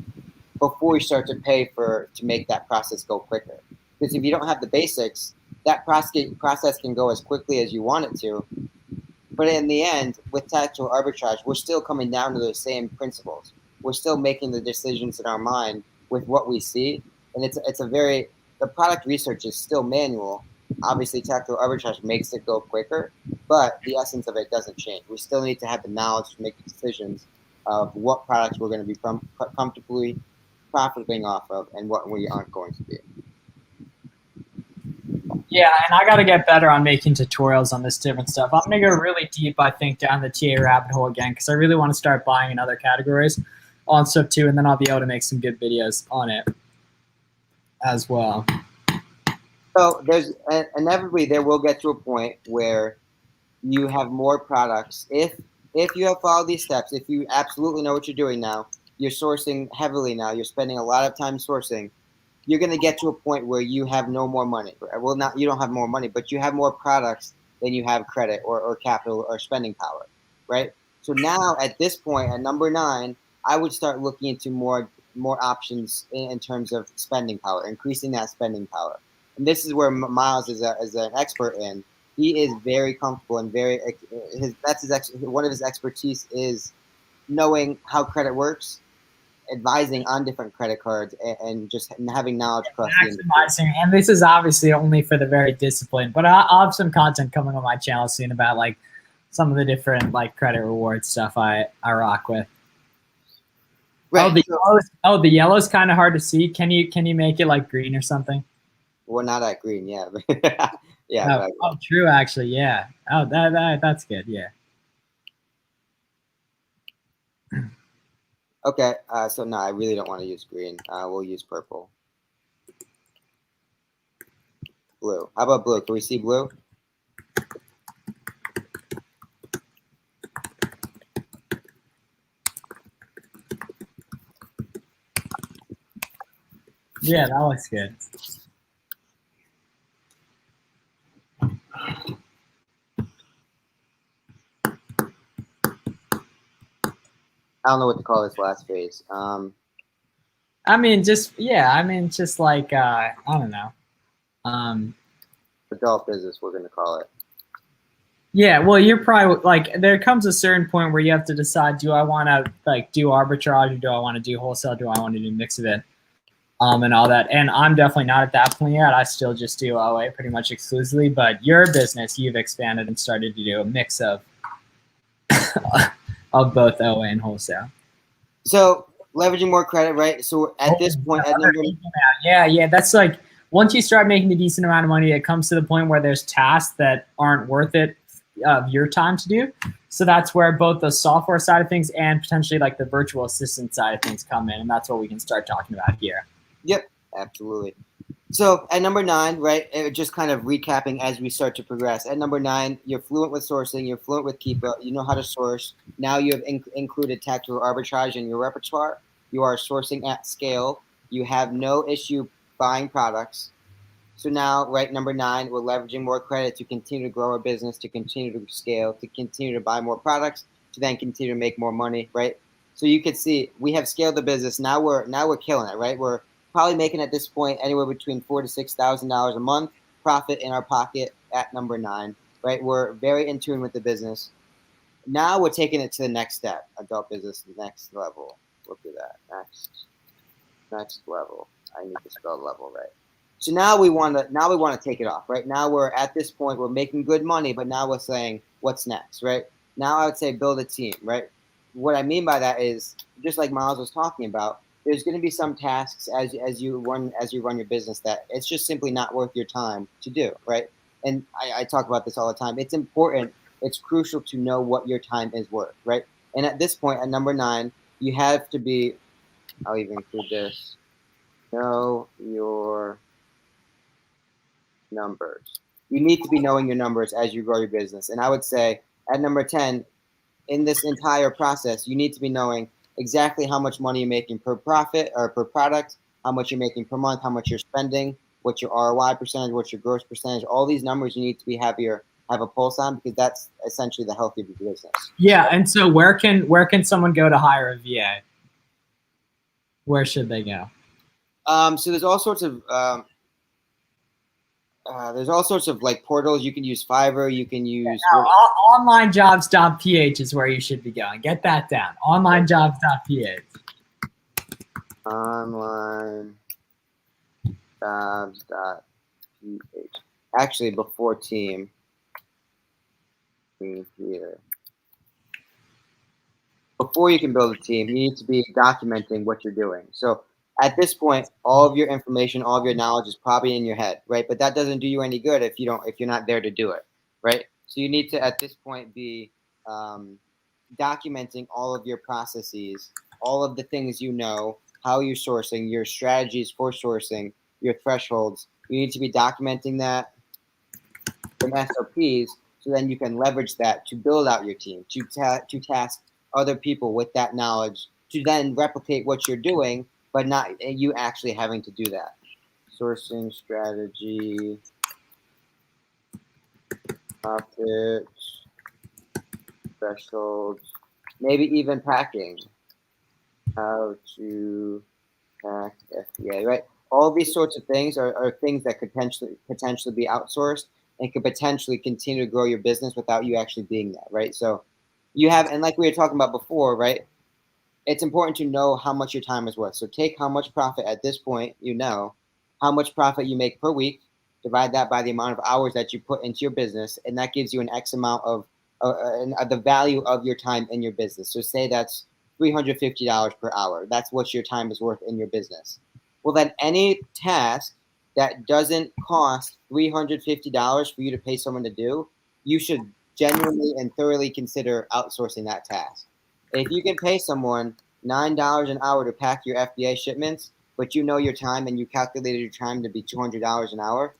Speaker 2: before you start to pay to make that process go quicker. Because if you don't have the basics, that process can go as quickly as you want it to. But in the end, with tactical arbitrage, we're still coming down to those same principles. We're still making the decisions in our mind with what we see. And the product research is still manual. Obviously, tactical arbitrage makes it go quicker, but the essence of it doesn't change. We still need to have the knowledge to make decisions of what products we're going to be comfortably profiting off of and what we aren't going to be.
Speaker 1: Yeah, and I got to get better on making tutorials on this different stuff. I'm going to go really deep, I think, down the TA rabbit hole again because I really want to start buying in other categories on stuff too, and then I'll be able to make some good videos on it as well.
Speaker 2: So inevitably there will get to a point where you have more products. If you have followed these steps, if you absolutely know what you're doing now, you're sourcing heavily now, you're spending a lot of time sourcing, you're going to get to a point where you have no more money. Well, you don't have more money, but you have more products than you have credit or capital or spending power, right? So now at this point, at number 9, I would start looking into more options in terms of spending power, increasing that spending power. And this is where Miles is an expert in. He is very comfortable and one of his expertise is knowing how credit works, advising on different credit cards, and just having knowledge across the industry.
Speaker 1: And this is obviously only for the very disciplined, but I'll have some content coming on my channel soon about like some of the different like credit reward stuff I rock with. Right. The yellow's kind of hard to see. Can you make it like green or something?
Speaker 2: Well, not that green, yeah.
Speaker 1: Yeah. Oh, true. Actually, yeah. Oh, that's good. Yeah.
Speaker 2: Okay, so no, I really don't want to use green. We'll use purple. Blue. How about blue? Can we see blue?
Speaker 1: Yeah, that looks good.
Speaker 2: I don't know what to call this last phase.
Speaker 1: I mean, just like I don't know.
Speaker 2: Adult business, we're gonna call it.
Speaker 1: Yeah, well, you're probably like there comes a certain point where you have to decide: do I want to like do arbitrage, or do I want to do wholesale? Do I want to do mix of it, and all that? And I'm definitely not at that point yet. I still just do OA pretty much exclusively. But your business, you've expanded and started to do a mix of of both OA and wholesale.
Speaker 2: So leveraging more credit, right? So at this point, at number
Speaker 1: yeah, that's like once you start making a decent amount of money, it comes to the point where there's tasks that aren't worth it of your time to do. So that's where both the software side of things and potentially like the virtual assistant side of things come in, and that's what we can start talking about here.
Speaker 2: Yep, absolutely. So at number 9, right, just kind of recapping as we start to progress. At number 9, you're fluent with sourcing, you're fluent with Keepa, you know how to source. Now you have included tactical arbitrage in your repertoire. You are sourcing at scale. You have no issue buying products. So now, right, number 9, we're leveraging more credit to continue to grow our business, to continue to scale, to continue to buy more products, to then continue to make more money, right? So you can see we have scaled the business. Now we're killing it, right? We're probably making at this point anywhere between $4,000 to $6,000 a month profit in our pocket at number 9, right? We're very in tune with the business. Now we're taking it to the next step, adult business, next level. Look at that, next level. I need to spell level right. So now we want to take it off, right? Now we're at this point, we're making good money, but now we're saying, what's next, right? Now I would say build a team, right? What I mean by that is just like Miles was talking about, there's going to be some tasks as you run your business that it's just simply not worth your time to do, right? And I talk about this all the time. It's important, it's crucial to know what your time is worth, right? And at this point, at number 9, you have to be, I'll even include this, know your numbers. You need to be knowing your numbers as you grow your business. And I would say at number 10, in this entire process, you need to be knowing exactly how much money you're making per profit or per product, how much you're making per month, how much you're spending, what's your ROI percentage, what's your gross percentage. All these numbers you need to be have a pulse on, because that's essentially the health of your business.
Speaker 1: Yeah, and so where can someone go to hire a VA? Where should they go?
Speaker 2: So there's all sorts of like portals. You can use Fiverr. You can use
Speaker 1: onlinejobs.ph is where you should be going. Get that down. Onlinejobs.ph.
Speaker 2: Onlinejobs.ph. Actually, before team here. Before you can build a team, you need to be documenting what you're doing. So at this point, all of your information, all of your knowledge is probably in your head, right? But that doesn't do you any good if you're not there to do it, right? So you need to, at this point, be documenting all of your processes, all of the things you know, how you're sourcing, your strategies for sourcing, your thresholds. You need to be documenting that in SOPs, so then you can leverage that to build out your team, to task other people with that knowledge to then replicate what you're doing, but not you actually having to do that. Sourcing strategy, profit, thresholds, maybe even packing. How to pack FBA, right? All these sorts of things are things that could potentially be outsourced and could potentially continue to grow your business without you actually being there, right? So you have, and like we were talking about before, right? It's important to know how much your time is worth. So take how much profit at this point, you know, how much profit you make per week, divide that by the amount of hours that you put into your business, and that gives you an X amount of the value of your time in your business. So say that's $350 per hour. That's what your time is worth in your business. Well, then any task that doesn't cost $350 for you to pay someone to do, you should genuinely and thoroughly consider outsourcing that task. If you can pay someone $9 an hour to pack your FBA shipments, but you know your time and you calculated your time to be $200 an hour,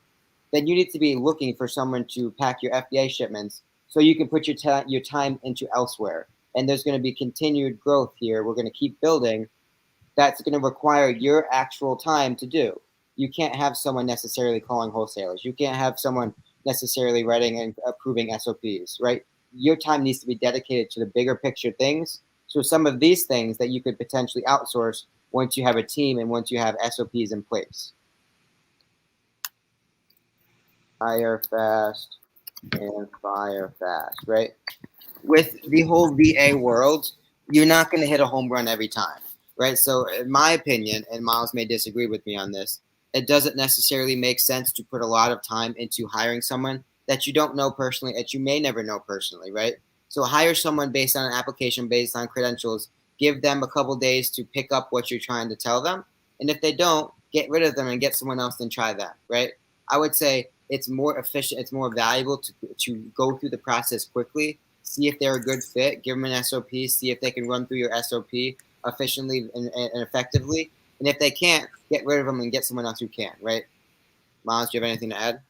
Speaker 2: then you need to be looking for someone to pack your FBA shipments so you can put your time into elsewhere. And there's going to be continued growth here. We're going to keep building. That's going to require your actual time to do. You can't have someone necessarily calling wholesalers. You can't have someone necessarily writing and approving SOPs, right? Your time needs to be dedicated to the bigger picture things. So some of these things that you could potentially outsource once you have a team and once you have SOPs in place. Hire fast and fire fast, right? With the whole VA world, you're not going to hit a home run every time, right? So in my opinion, and Miles may disagree with me on this, it doesn't necessarily make sense to put a lot of time into hiring someone that you don't know personally, that you may never know personally, right? So hire someone based on an application, based on credentials, give them a couple days to pick up what you're trying to tell them. And if they don't, get rid of them and get someone else and try that, right? I would say it's more efficient, it's more valuable to go through the process quickly, see if they're a good fit, give them an SOP, see if they can run through your SOP efficiently and effectively. And if they can't, get rid of them and get someone else who can, right? Miles, do you have anything to add?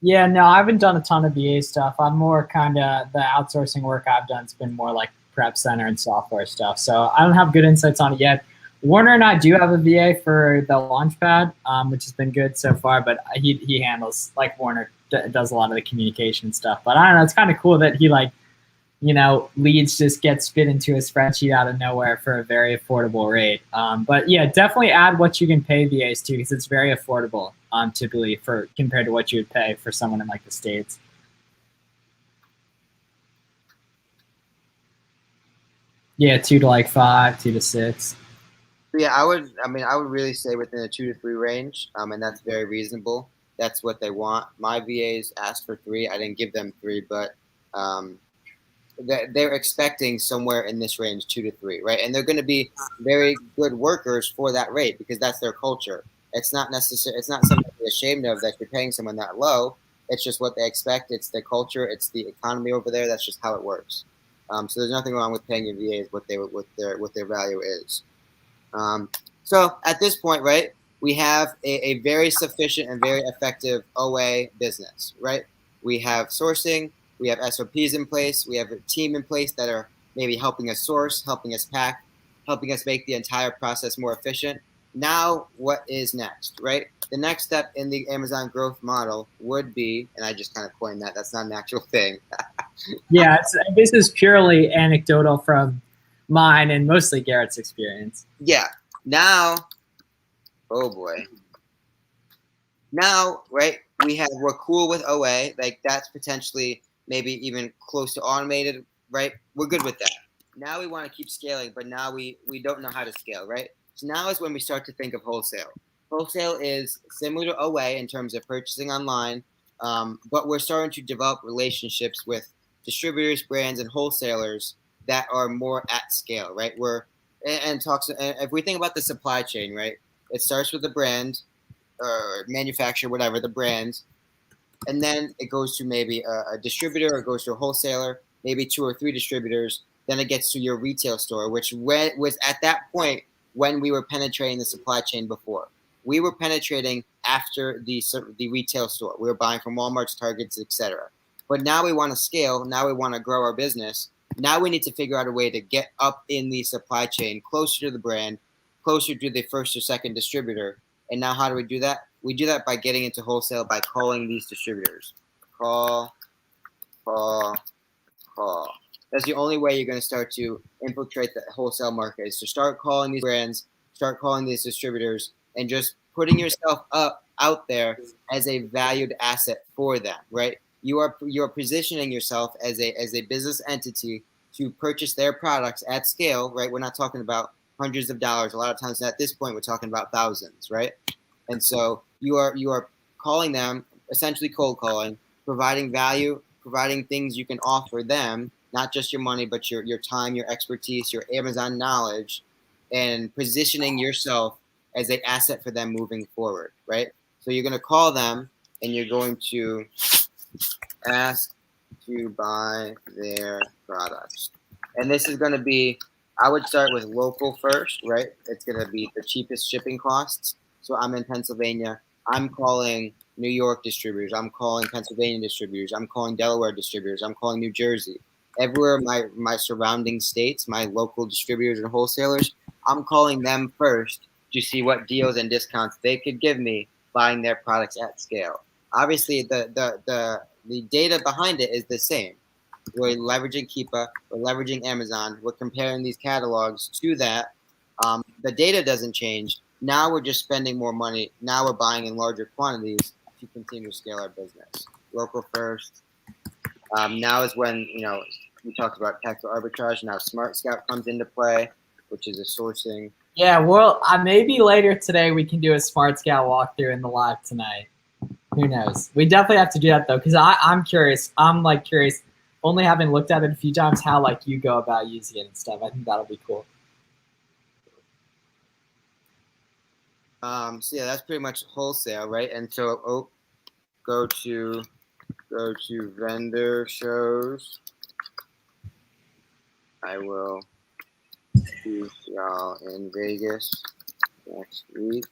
Speaker 1: Yeah, no, I haven't done a ton of VA stuff. I'm more kind of the outsourcing work I've done. It's been more like prep center and software stuff. So I don't have good insights on it yet. Warner and I do have a VA for the Launchpad, which has been good so far. But he handles, like Warner does a lot of the communication stuff. But I don't know. It's kind of cool that he leads just get spit into a spreadsheet out of nowhere for a very affordable rate. But yeah, definitely add what you can pay VAs to because it's very affordable typically for compared to what you would pay for someone in like the States. Yeah, 2 to like 5, 2 to 6.
Speaker 2: Yeah, I would really say within a 2 to 3 range, and that's very reasonable. That's what they want. My VAs asked for 3. I didn't give them 3, but they're expecting somewhere in this range, 2 to 3, right? And they're going to be very good workers for that rate because that's their culture. It's not necessary. It's not something to be ashamed of that you're paying someone that low. It's just what they expect. It's the culture. It's the economy over there. That's just how it works. So there's nothing wrong with paying your VAs what their value is. So at this point, right, we have a very sufficient and very effective OA business, right? We have sourcing. We have SOPs in place. We have a team in place that are maybe helping us source, helping us pack, helping us make the entire process more efficient. Now, what is next, right? The next step in the Amazon growth model would be, and I just kind of coined that. That's not an actual thing.
Speaker 1: Yeah, this is purely anecdotal from mine and mostly Garrett's experience.
Speaker 2: Yeah. Now, oh boy. Now, right, we're cool with OA. Like that's potentially maybe even close to automated, right? We're good with that. Now we want to keep scaling, but now we don't know how to scale, right? So now is when we start to think of wholesale. Wholesale is similar to OA in terms of purchasing online, but we're starting to develop relationships with distributors, brands, and wholesalers that are more at scale, right? And if we think about the supply chain, right? It starts with the brand, or manufacturer, whatever the brand, and then it goes to maybe a distributor or it goes to a wholesaler, maybe 2 or 3 distributors. Then it gets to your retail store, which was at that point when we were penetrating the supply chain before. We were penetrating after the retail store. We were buying from Walmart's, Targets, etc. But now we want to scale. Now we want to grow our business. Now we need to figure out a way to get up in the supply chain, closer to the brand, closer to the first or second distributor. And now how do we do that? We do that by getting into wholesale by calling these distributors. Call. That's the only way you're going to start to infiltrate the wholesale market is to start calling these brands, start calling these distributors, and just putting yourself out there as a valued asset for them, right? You are positioning yourself as a business entity to purchase their products at scale, right? We're not talking about hundreds of dollars. A lot of times at this point, we're talking about thousands, right? And so you are calling them, essentially cold calling, providing value, providing things you can offer them, not just your money, but your time, your expertise, your Amazon knowledge, and positioning yourself as an asset for them moving forward, right? So you're going to call them and you're going to ask to buy their products. And this is going to be I would start with local first, right? It's going to be the cheapest shipping costs. So I'm in Pennsylvania. I'm calling New York distributors. I'm calling Pennsylvania distributors. I'm calling Delaware distributors. I'm calling New Jersey. Everywhere my surrounding states, my local distributors and wholesalers, I'm calling them first to see what deals and discounts they could give me buying their products at scale. Obviously, the data behind it is the same. We're leveraging Keepa, we're leveraging Amazon, we're comparing these catalogs to that. The data doesn't change. Now we're just spending more money. Now we're buying in larger quantities to continue to scale our business. Local first. Now is when, we talked about tactical arbitrage. Now Smart Scout comes into play, which is a sourcing.
Speaker 1: Yeah, well, maybe later today we can do a Smart Scout walkthrough in the live tonight. Who knows? We definitely have to do that though, because I'm curious. I'm curious, only having looked at it a few times, how you go about using it and stuff. I think that'll be cool.
Speaker 2: So yeah, that's pretty much wholesale, right? And so go to vendor shows. I will see y'all in Vegas next week.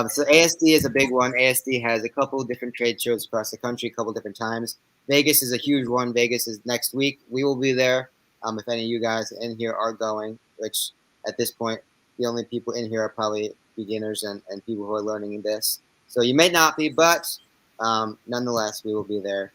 Speaker 2: So ASD is a big one. ASD has a couple of different trade shows across the country, a couple of different times. Vegas is a huge one. Vegas is next week. We will be there. If any of you guys in here are going, which at this point, the only people in here are probably beginners and people who are learning this. So you may not be, but nonetheless, we will be there.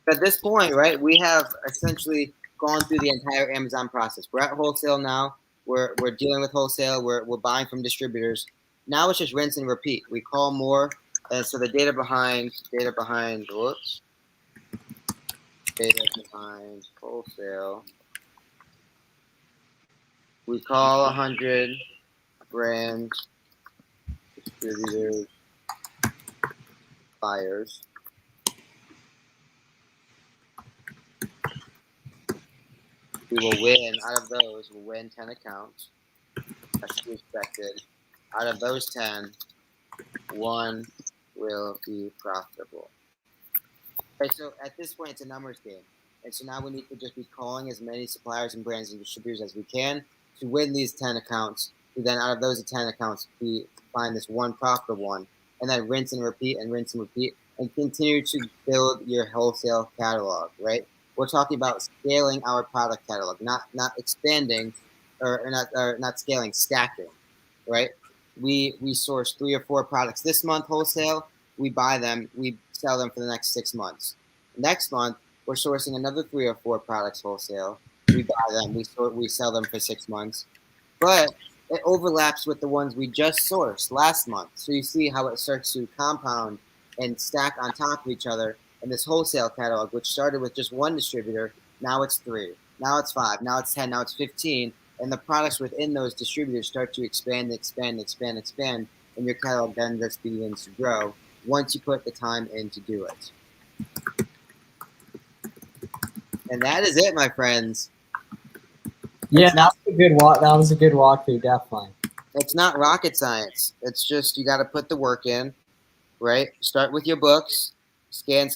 Speaker 2: At this point, right, we have essentially gone through the entire Amazon process. We're at wholesale now. We're dealing with wholesale. We're buying from distributors. Now it's just rinse and repeat. We call more, and so the data behind wholesale. We call 100 brands, distributors, buyers. We will win out of those. We'll win 10 accounts. That's to be expected. Out of those 10, one will be profitable. Okay, so at this point, it's a numbers game. And so now we need to just be calling as many suppliers and brands and distributors as we can to win these 10 accounts. To then out of those 10 accounts, we find this one profitable one. And then rinse and repeat and continue to build your wholesale catalog, right? We're talking about scaling our product catalog, not expanding or not scaling, stacking, right? We source 3 or 4 products this month wholesale. We buy them, we sell them for the next 6 months. Next month, we're sourcing another 3 or 4 products wholesale. We buy them, we sell them for 6 months. But it overlaps with the ones we just sourced last month. So you see how it starts to compound and stack on top of each other. And this wholesale catalog, which started with just one distributor, now it's 3, now it's 5, now it's 10, now it's 15. And the products within those distributors start to expand, and your catalog then just begins to grow once you put the time in to do it. And that is it, my friends.
Speaker 1: Yeah, that was a good walkthrough, definitely.
Speaker 2: It's not rocket science. It's just you got to put the work in, right? Start with your books, scan.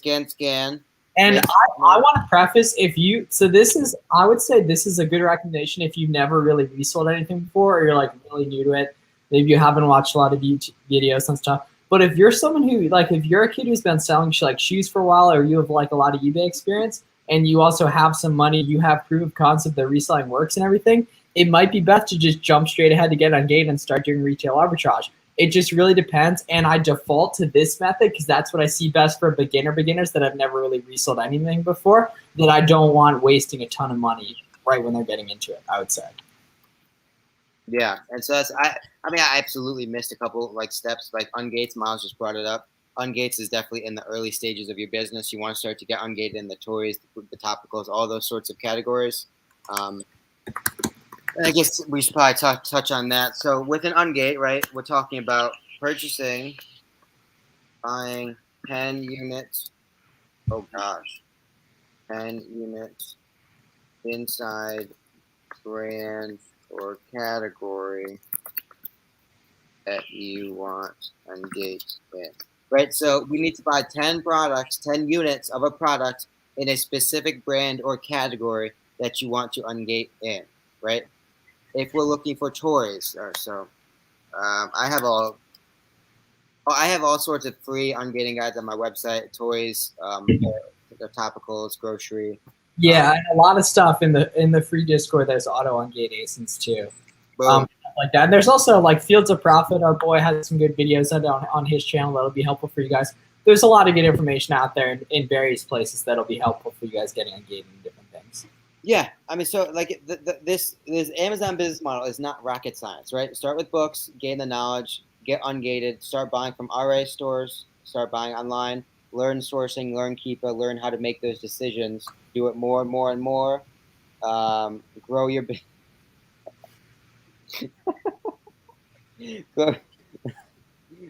Speaker 1: And I want to preface, I would say this is a good recommendation if you've never really resold anything before, or you're really new to it. Maybe you haven't watched a lot of YouTube videos and stuff. But if you're someone who if you're a kid who's been selling shoes for a while, or you have a lot of eBay experience, and you also have some money, you have proof of concept that reselling works and everything, it might be best to just jump straight ahead to get on Gate and start doing retail arbitrage. It just really depends, and I default to this method because that's what I see best for beginners that have never really resold anything before, that I don't want wasting a ton of money right when they're getting into it, I would say.
Speaker 2: Yeah, and so I absolutely missed a couple steps. Ungates, Miles just brought it up. Ungates is definitely in the early stages of your business. You want to start to get ungated in the toys, the topicals, all those sorts of categories. And I guess we should probably touch on that. So with an ungate, right, we're talking about buying 10 units. Oh gosh, 10 units inside brand or category that you want ungate in. right? So we need to buy 10 products, 10 units of a product in a specific brand or category that you want to ungate in, right? If we're looking for toys, or so I have all sorts of free ungating guides on my website. Toys, the topicals, grocery.
Speaker 1: Yeah, and a lot of stuff in the free Discord. There's auto ungate ASINs too.
Speaker 2: Boom.
Speaker 1: Like that. And there's also like Fields of Profit. Our boy has some good videos on his channel that'll be helpful for you guys. There's a lot of good information out there in various places that'll be helpful for you guys getting ungated in different things.
Speaker 2: Yeah, I mean, so like this Amazon business model is not rocket science, right? Start with books, gain the knowledge, get ungated, start buying from RA stores, start buying online, learn sourcing, learn Keepa, learn how to make those decisions, do it more and more and more, grow your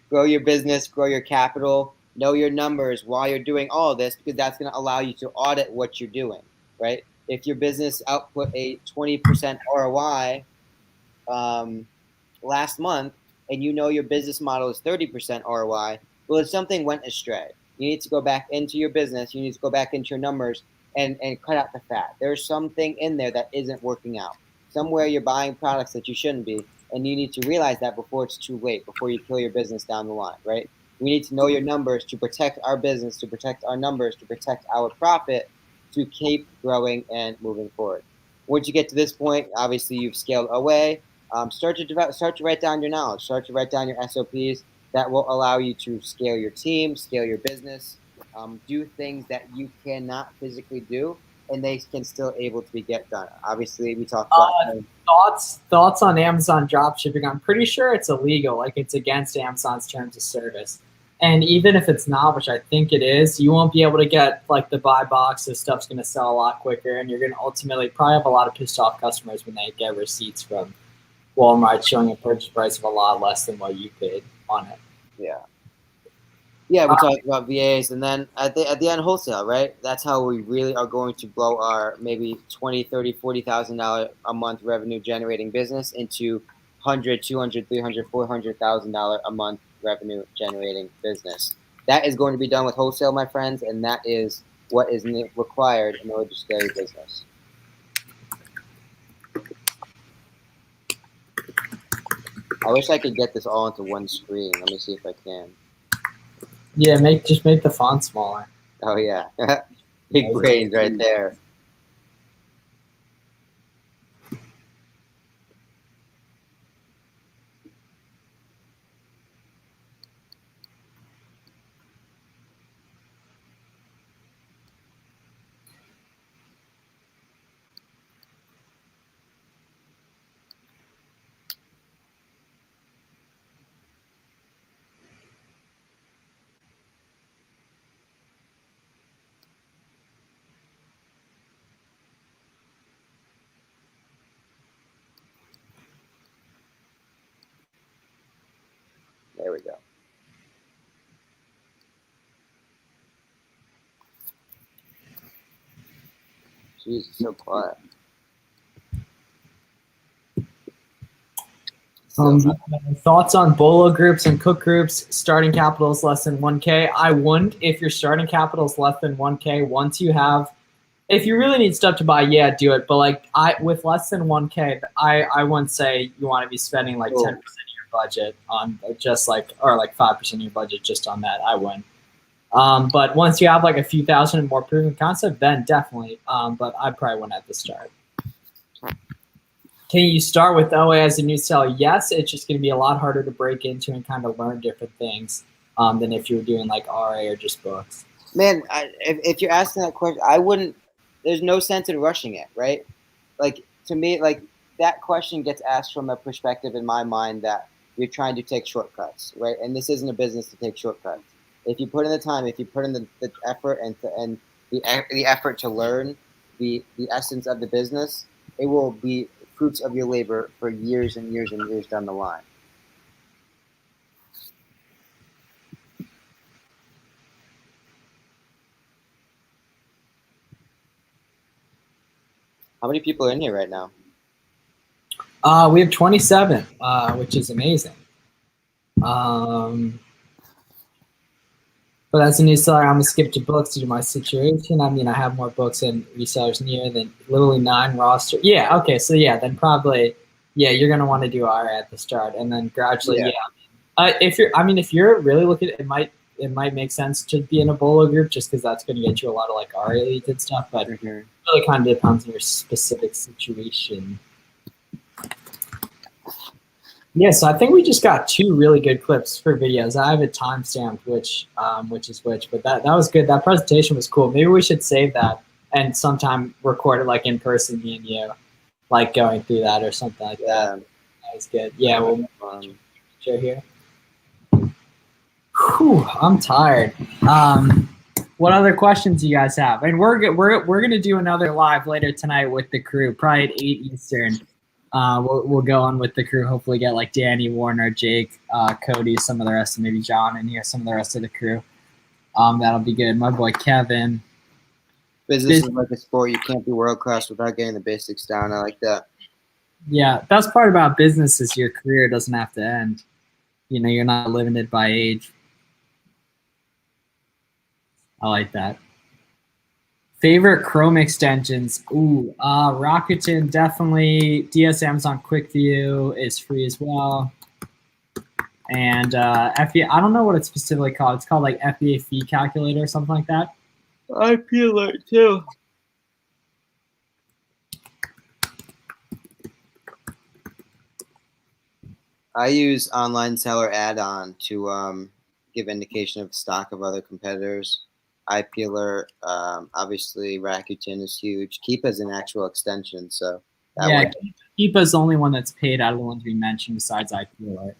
Speaker 2: grow your business, grow your capital, know your numbers while you're doing all of this, because that's going to allow you to audit what you're doing, right? If your business output a 20% ROI last month, and you know your business model is 30% ROI, well, if something went astray, you need to go back into your business, you need to go back into your numbers and cut out the fat. There's something in there that isn't working out. Somewhere you're buying products that you shouldn't be, and you need to realize that before it's too late, before you kill your business down the line, right? We need to know your numbers to protect our business, to protect our numbers, to protect our profit, to keep growing and moving forward. Once you get to this point, obviously you've scaled away. Start to write down your knowledge. Start to write down your SOPs that will allow you to scale your team, scale your business, do things that you cannot physically do, and they can still able to get done. Obviously, we talked about
Speaker 1: thoughts on Amazon dropshipping. I'm pretty sure it's illegal. Like it's against Amazon's terms of service. And even if it's not, which I think it is, you won't be able to get like the buy box. This stuff's going to sell a lot quicker, and you're going to ultimately probably have a lot of pissed off customers when they get receipts from Walmart showing a purchase price of a lot less than what you paid on it.
Speaker 2: Yeah. Yeah, we talked about VAs, and then at the end, wholesale, right? That's how we really are going to blow our maybe $20,000, $30,000, $40,000 a month revenue generating business into $100,000, $200,000, $300,000, $400,000 a month revenue generating business. That is going to be done with wholesale, my friends, and that is what is required in order to scale your business. I wish I could get this all into one screen. Let me see if I can.
Speaker 1: Yeah, just make the font smaller.
Speaker 2: Oh yeah, big brains right there. There we go. Jeez, it's so quiet.
Speaker 1: Thoughts on BOLO groups and cook groups? Starting capital is less than 1K. I wouldn't if your starting capital is less than 1K. Once you have, if you really need stuff to buy, yeah, do it. But like with less than 1K, I wouldn't say you want to be spending like 10% of your budget on just like, or like 5% of your budget just on that. I wouldn't. But once you have like a few thousand and more proven concept, then definitely. But I probably wouldn't at the start. Can you start with OA as a new seller? Yes, it's just going to be a lot harder to break into and kind of learn different things than if you were doing like RA or just books.
Speaker 2: Man, if you're asking that question, I wouldn't. There's no sense in rushing it, right? Like to me, like that question gets asked from a perspective in my mind that you're trying to take shortcuts, right? And this isn't a business to take shortcuts. If you put in the time, if you put in the effort and the effort to learn the essence of the business, it will be fruits of your labor for years and years and years down the line. How many people are in here right now?
Speaker 1: We have 27, which is amazing. But as a new seller, I'm gonna skip to books due to my situation. I mean, I have more books and resellers near than literally 9 roster. Yeah, okay, so yeah, then probably, yeah, you're gonna want to do RA at the start, and then gradually,
Speaker 2: Yeah.
Speaker 1: yeah. If you're really looking, it might make sense to be in a bolo group just because that's gonna get you a lot of like RA leads and stuff. But it really kind of depends on your specific situation. Yeah, so I think we just got 2 really good clips for videos. I have it timestamped, which is which, but that was good. That presentation was cool. Maybe we should save that and sometime record it like in person, me and you, like going through that or something like that. That was good. Yeah, we'll share here. Whew, I'm tired. What other questions do you guys have? And we're gonna do another live later tonight with the crew, probably at 8 Eastern. We'll go on with the crew. Hopefully, get like Danny, Warner, Jake, Cody, some of the rest, and maybe John, and here some of the rest of the crew. That'll be good. My boy Kevin.
Speaker 2: Business is like a sport. You can't be world class without getting the basics down. I like that.
Speaker 1: Yeah, best part about business is your career doesn't have to end. You know, you're not limited by age. I like that. Favorite Chrome extensions? Ooh, Rakuten definitely. DS Amazon Quick View is free as well. And FBA, I don't know what it's specifically called. It's called like FBA fee calculator or something like that.
Speaker 2: IP alert too. I use online seller add-on to give indication of stock of other competitors. IP alert, obviously Rakuten is huge. Keep as an actual extension, so
Speaker 1: yeah, Keepa is the only one that's paid out of the ones we mentioned besides IP alert.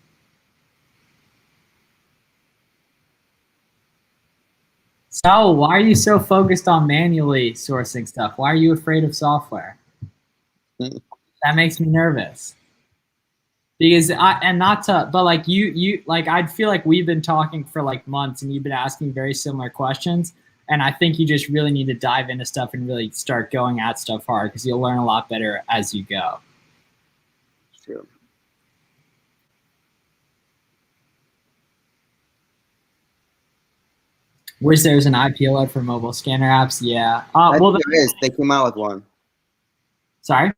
Speaker 1: So why are you so focused on manually sourcing stuff? Why are you afraid of software? That makes me nervous. Because I'd feel like we've been talking for like months and you've been asking very similar questions. And I think you just really need to dive into stuff and really start going at stuff hard because you'll learn a lot better as you go.
Speaker 2: It's true.
Speaker 1: Wish there's an IP alert for mobile scanner apps. Yeah.
Speaker 2: Well, there is. They came out with one.
Speaker 1: Sorry?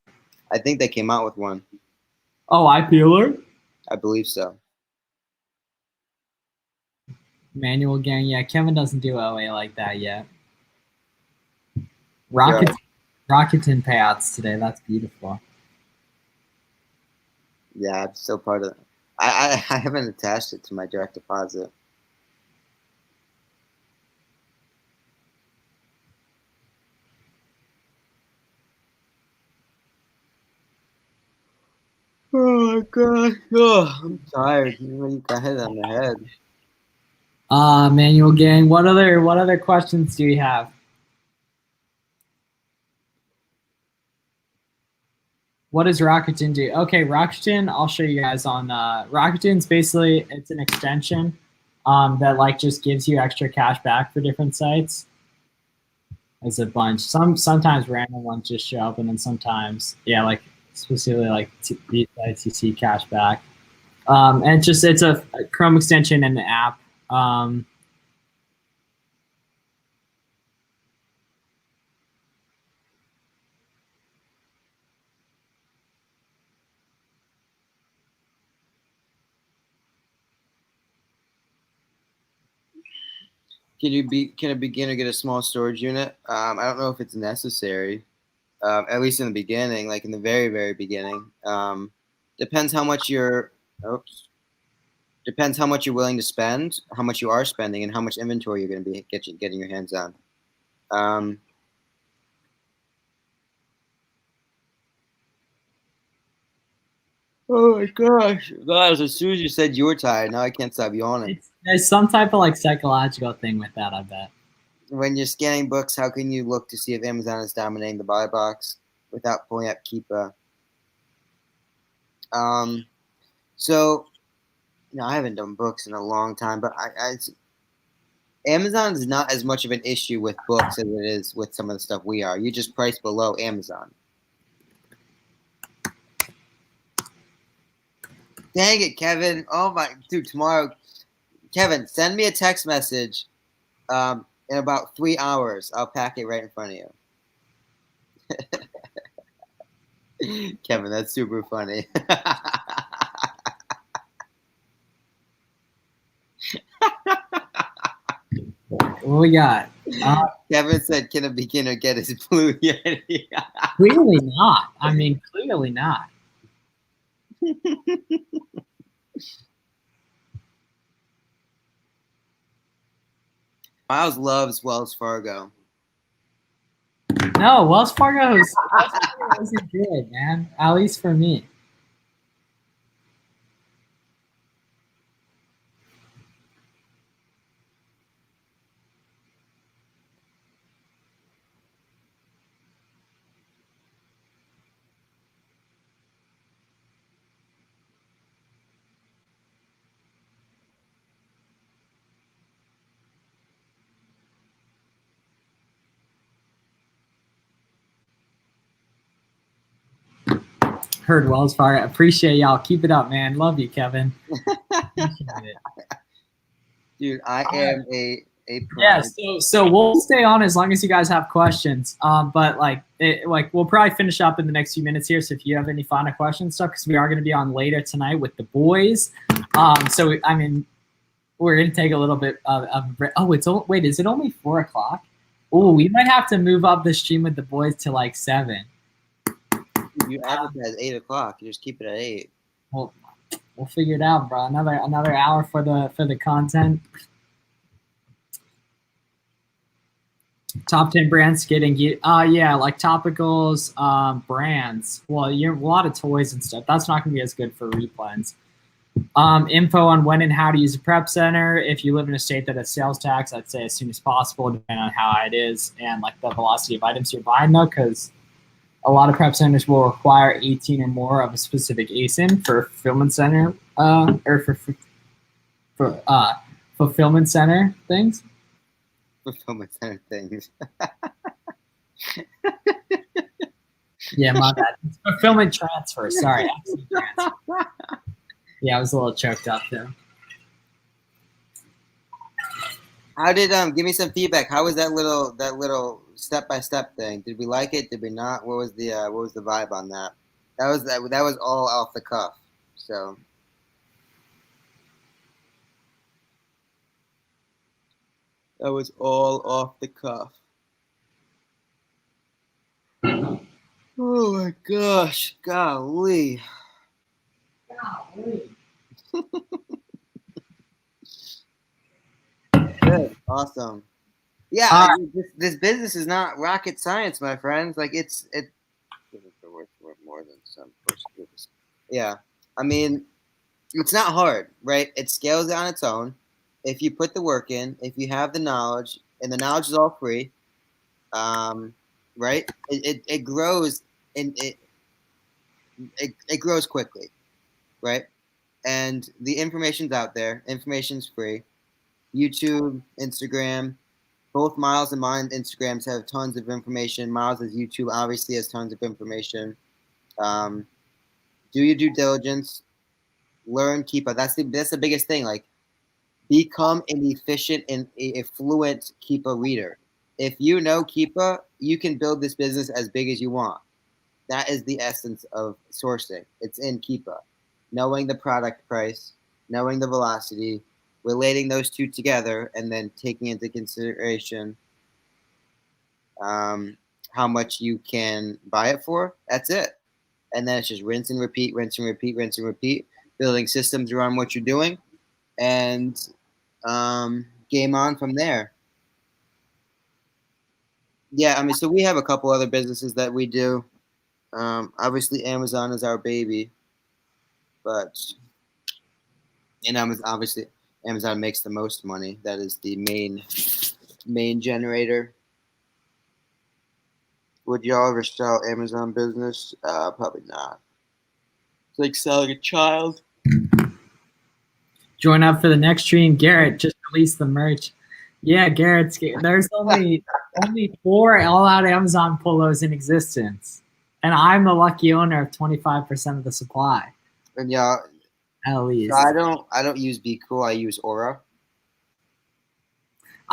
Speaker 2: I think they came out with one.
Speaker 1: Oh, IP alert?
Speaker 2: I believe so.
Speaker 1: Manual gang. Yeah, Kevin doesn't do OA like that yet. Rakuten payouts today. That's beautiful.
Speaker 2: Yeah, I'm still part of it. I haven't attached it to my direct deposit. Oh my gosh. Oh, I'm tired. You got hit on the head.
Speaker 1: Manual gang. What other questions do you have? What does Rakuten do? Okay, Rakuten, I'll show you guys on Rakuten's basically it's an extension that like just gives you extra cash back for different sites. There's a bunch. Sometimes random ones just show up, and then sometimes, yeah, like specifically like these sites you see cash back. And it's a Chrome extension and an app.
Speaker 2: Can a beginner get a small storage unit? I don't know if it's necessary. At least in the beginning, like in the very, very beginning. Depends how much depends how much you're willing to spend, how much you are spending, and how much inventory you're going to be getting your hands on. Oh my gosh, guys! As soon as you said you were tired, now I can't stop yawning.
Speaker 1: There's some type of like psychological thing with that, I bet.
Speaker 2: When you're scanning books, how can you look to see if Amazon is dominating the buy box without pulling up Keepa? So, I haven't done books in a long time, but Amazon is not as much of an issue with books as it is with some of the stuff we are. You just price below Amazon. Dang it, Kevin. Oh my, dude, tomorrow, Kevin, send me a text message In about 3 hours, I'll pack it right in front of you. Kevin, that's super funny.
Speaker 1: What we got?
Speaker 2: Kevin said, "Can a beginner get his blue Yeti?"
Speaker 1: Clearly not. I mean, clearly not.
Speaker 2: Miles loves Wells Fargo.
Speaker 1: No, Wells Fargo isn't good, man. At least for me. Heard Wells Fargo. Appreciate y'all. Keep it up, man. Love you, Kevin. Appreciate it.
Speaker 2: Dude, I am a
Speaker 1: yeah. So we'll stay on as long as you guys have questions. But we'll probably finish up in the next few minutes here. So if you have any final questions, stuff, because we are going to be on later tonight with the boys. So I mean, we're going to take a little bit of wait, is it only 4 o'clock? Oh, we might have to move up the stream with the boys to like 7.
Speaker 2: You advertise 8 o'clock. You just keep it at 8.
Speaker 1: Well, we'll figure it out, bro. Another hour for the content. Top 10 brands getting yeah, like topicals, brands. Well, you're a lot of toys and stuff. That's not gonna be as good for replens. Info on when and how to use a prep center. If you live in a state that has sales tax, I'd say as soon as possible, depending on how it is and like the velocity of items you're buying though, because a lot of prep centers will require 18 or more of a specific ASIN for fulfillment center or for fulfillment center things.
Speaker 2: Fulfillment center things.
Speaker 1: Yeah, my bad. It's fulfillment transfer. Sorry. Transfer. Yeah, I was a little choked up there.
Speaker 2: How did give me some feedback? How was that little step-by-step thing? Did we like it? Did we not? What was the vibe on that? That was all off the cuff. So that was all off the cuff. Oh my gosh, golly. Good, awesome. Yeah, this business is not rocket science, my friends. Like it's worth more than some person. Yeah, I mean, it's not hard, right? It scales on its own. If you put the work in, if you have the knowledge, and the knowledge is all free, right? It grows and it grows quickly, right? And the information's out there. Information's free. YouTube, Instagram, both Miles and mine Instagrams have tons of information. Miles' YouTube obviously has tons of information. Do your due diligence. Learn Keepa. That's the biggest thing. Like, become an efficient and a fluent Keepa reader. If you know Keepa, you can build this business as big as you want. That is the essence of sourcing. It's in Keepa. Knowing the product price, knowing the velocity, relating those two together, and then taking into consideration how much you can buy it for. That's it. And then it's just rinse and repeat, rinse and repeat, rinse and repeat, building systems around what you're doing, and game on from there. Yeah, I mean, so we have a couple other businesses that we do. Obviously, Amazon is our baby, but obviously Amazon makes the most money. That is the main generator. Would y'all ever sell Amazon business? Probably not. It's like selling a child.
Speaker 1: Join up for the next stream. Garrett just released the merch. Yeah, Garrett's. There's only 4 all-out Amazon polos in existence, and I'm the lucky owner of 25% of the supply.
Speaker 2: And y'all,
Speaker 1: at least.
Speaker 2: So I don't use Be Cool. I use Aura.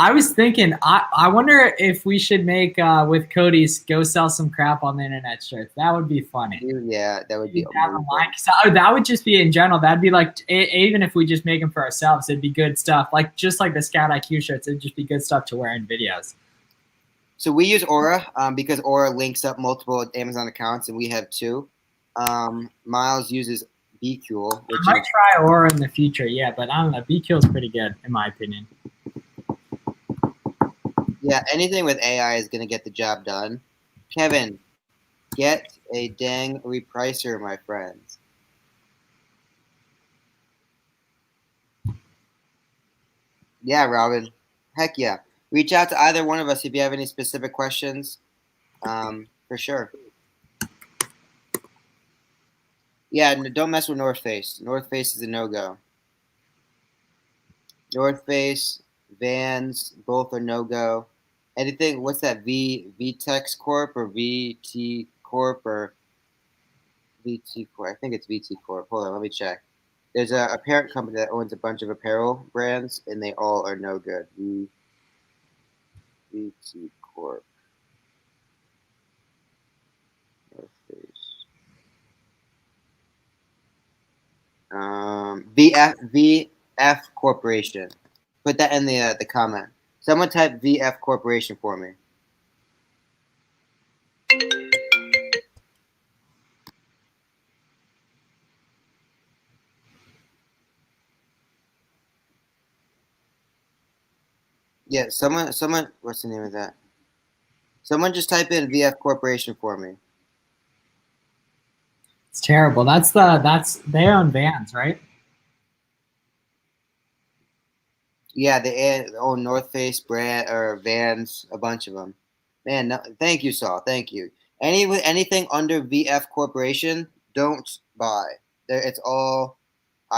Speaker 1: I was thinking, I wonder if we should make with Cody's go sell some crap on the internet shirts. That would be funny.
Speaker 2: Yeah, that would be
Speaker 1: That online, that would just be in general. That'd be like even if we just make them for ourselves, it'd be good stuff. Like just like the Scout IQ shirts, it'd just be good stuff to wear in videos.
Speaker 2: So we use Aura because Aura links up multiple Amazon accounts, and we have 2. Miles uses BQL.
Speaker 1: I might try Aura in the future, yeah, but I don't know. BQL is pretty good in my opinion.
Speaker 2: Yeah, anything with AI is going to get the job done. Kevin, get a dang repricer, my friends. Yeah, Robin. Heck yeah. Reach out to either one of us if you have any specific questions. For sure. Yeah, don't mess with North Face. North Face is a no-go. North Face, Vans, both are no-go. Anything, what's that, VTEX Corp or VT Corp or VT Corp? I think it's VT Corp. Hold on, let me check. There's a parent company that owns a bunch of apparel brands, and they all are no good. VT Corp. North Face. VF Corporation. Put that in the comment. Someone type VF Corporation for me. Yeah, someone, what's the name of that? Someone just type in VF Corporation for me.
Speaker 1: It's terrible. They own Vans, right?
Speaker 2: Yeah, they own North Face brand or Vans, a bunch of them. Man, no, thank you, Saul. Thank you. Anything under VF Corporation, don't buy. It's all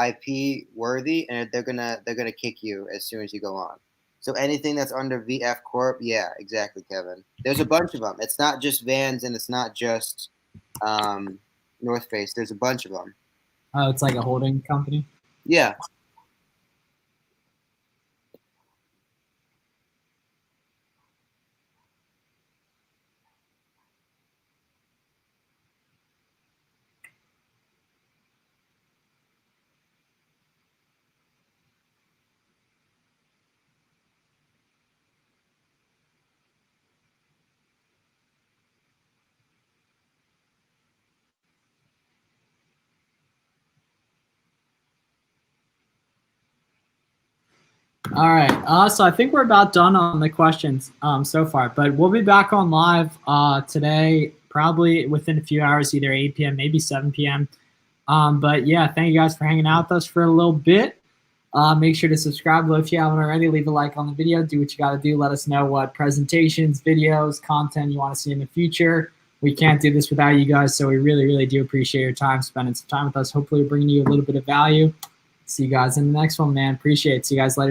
Speaker 2: IP worthy, and they're gonna kick you as soon as you go on. So anything that's under VF Corp, yeah, exactly, Kevin. There's a bunch of them. It's not just Vans, and it's not just North Face. There's a bunch of them.
Speaker 1: Oh, it's like a holding company?
Speaker 2: Yeah.
Speaker 1: All right. So I think we're about done on the questions so far, but we'll be back on live today, probably within a few hours, either 8 p.m., maybe 7 p.m. But yeah, thank you guys for hanging out with us for a little bit. Make sure to subscribe below if you haven't already. Leave a like on the video. Do what you got to do. Let us know what presentations, videos, content you want to see in the future. We can't do this without you guys, so we really, really do appreciate your time, spending some time with us. Hopefully, we're bringing you a little bit of value. See you guys in the next one, man. Appreciate it. See you guys later.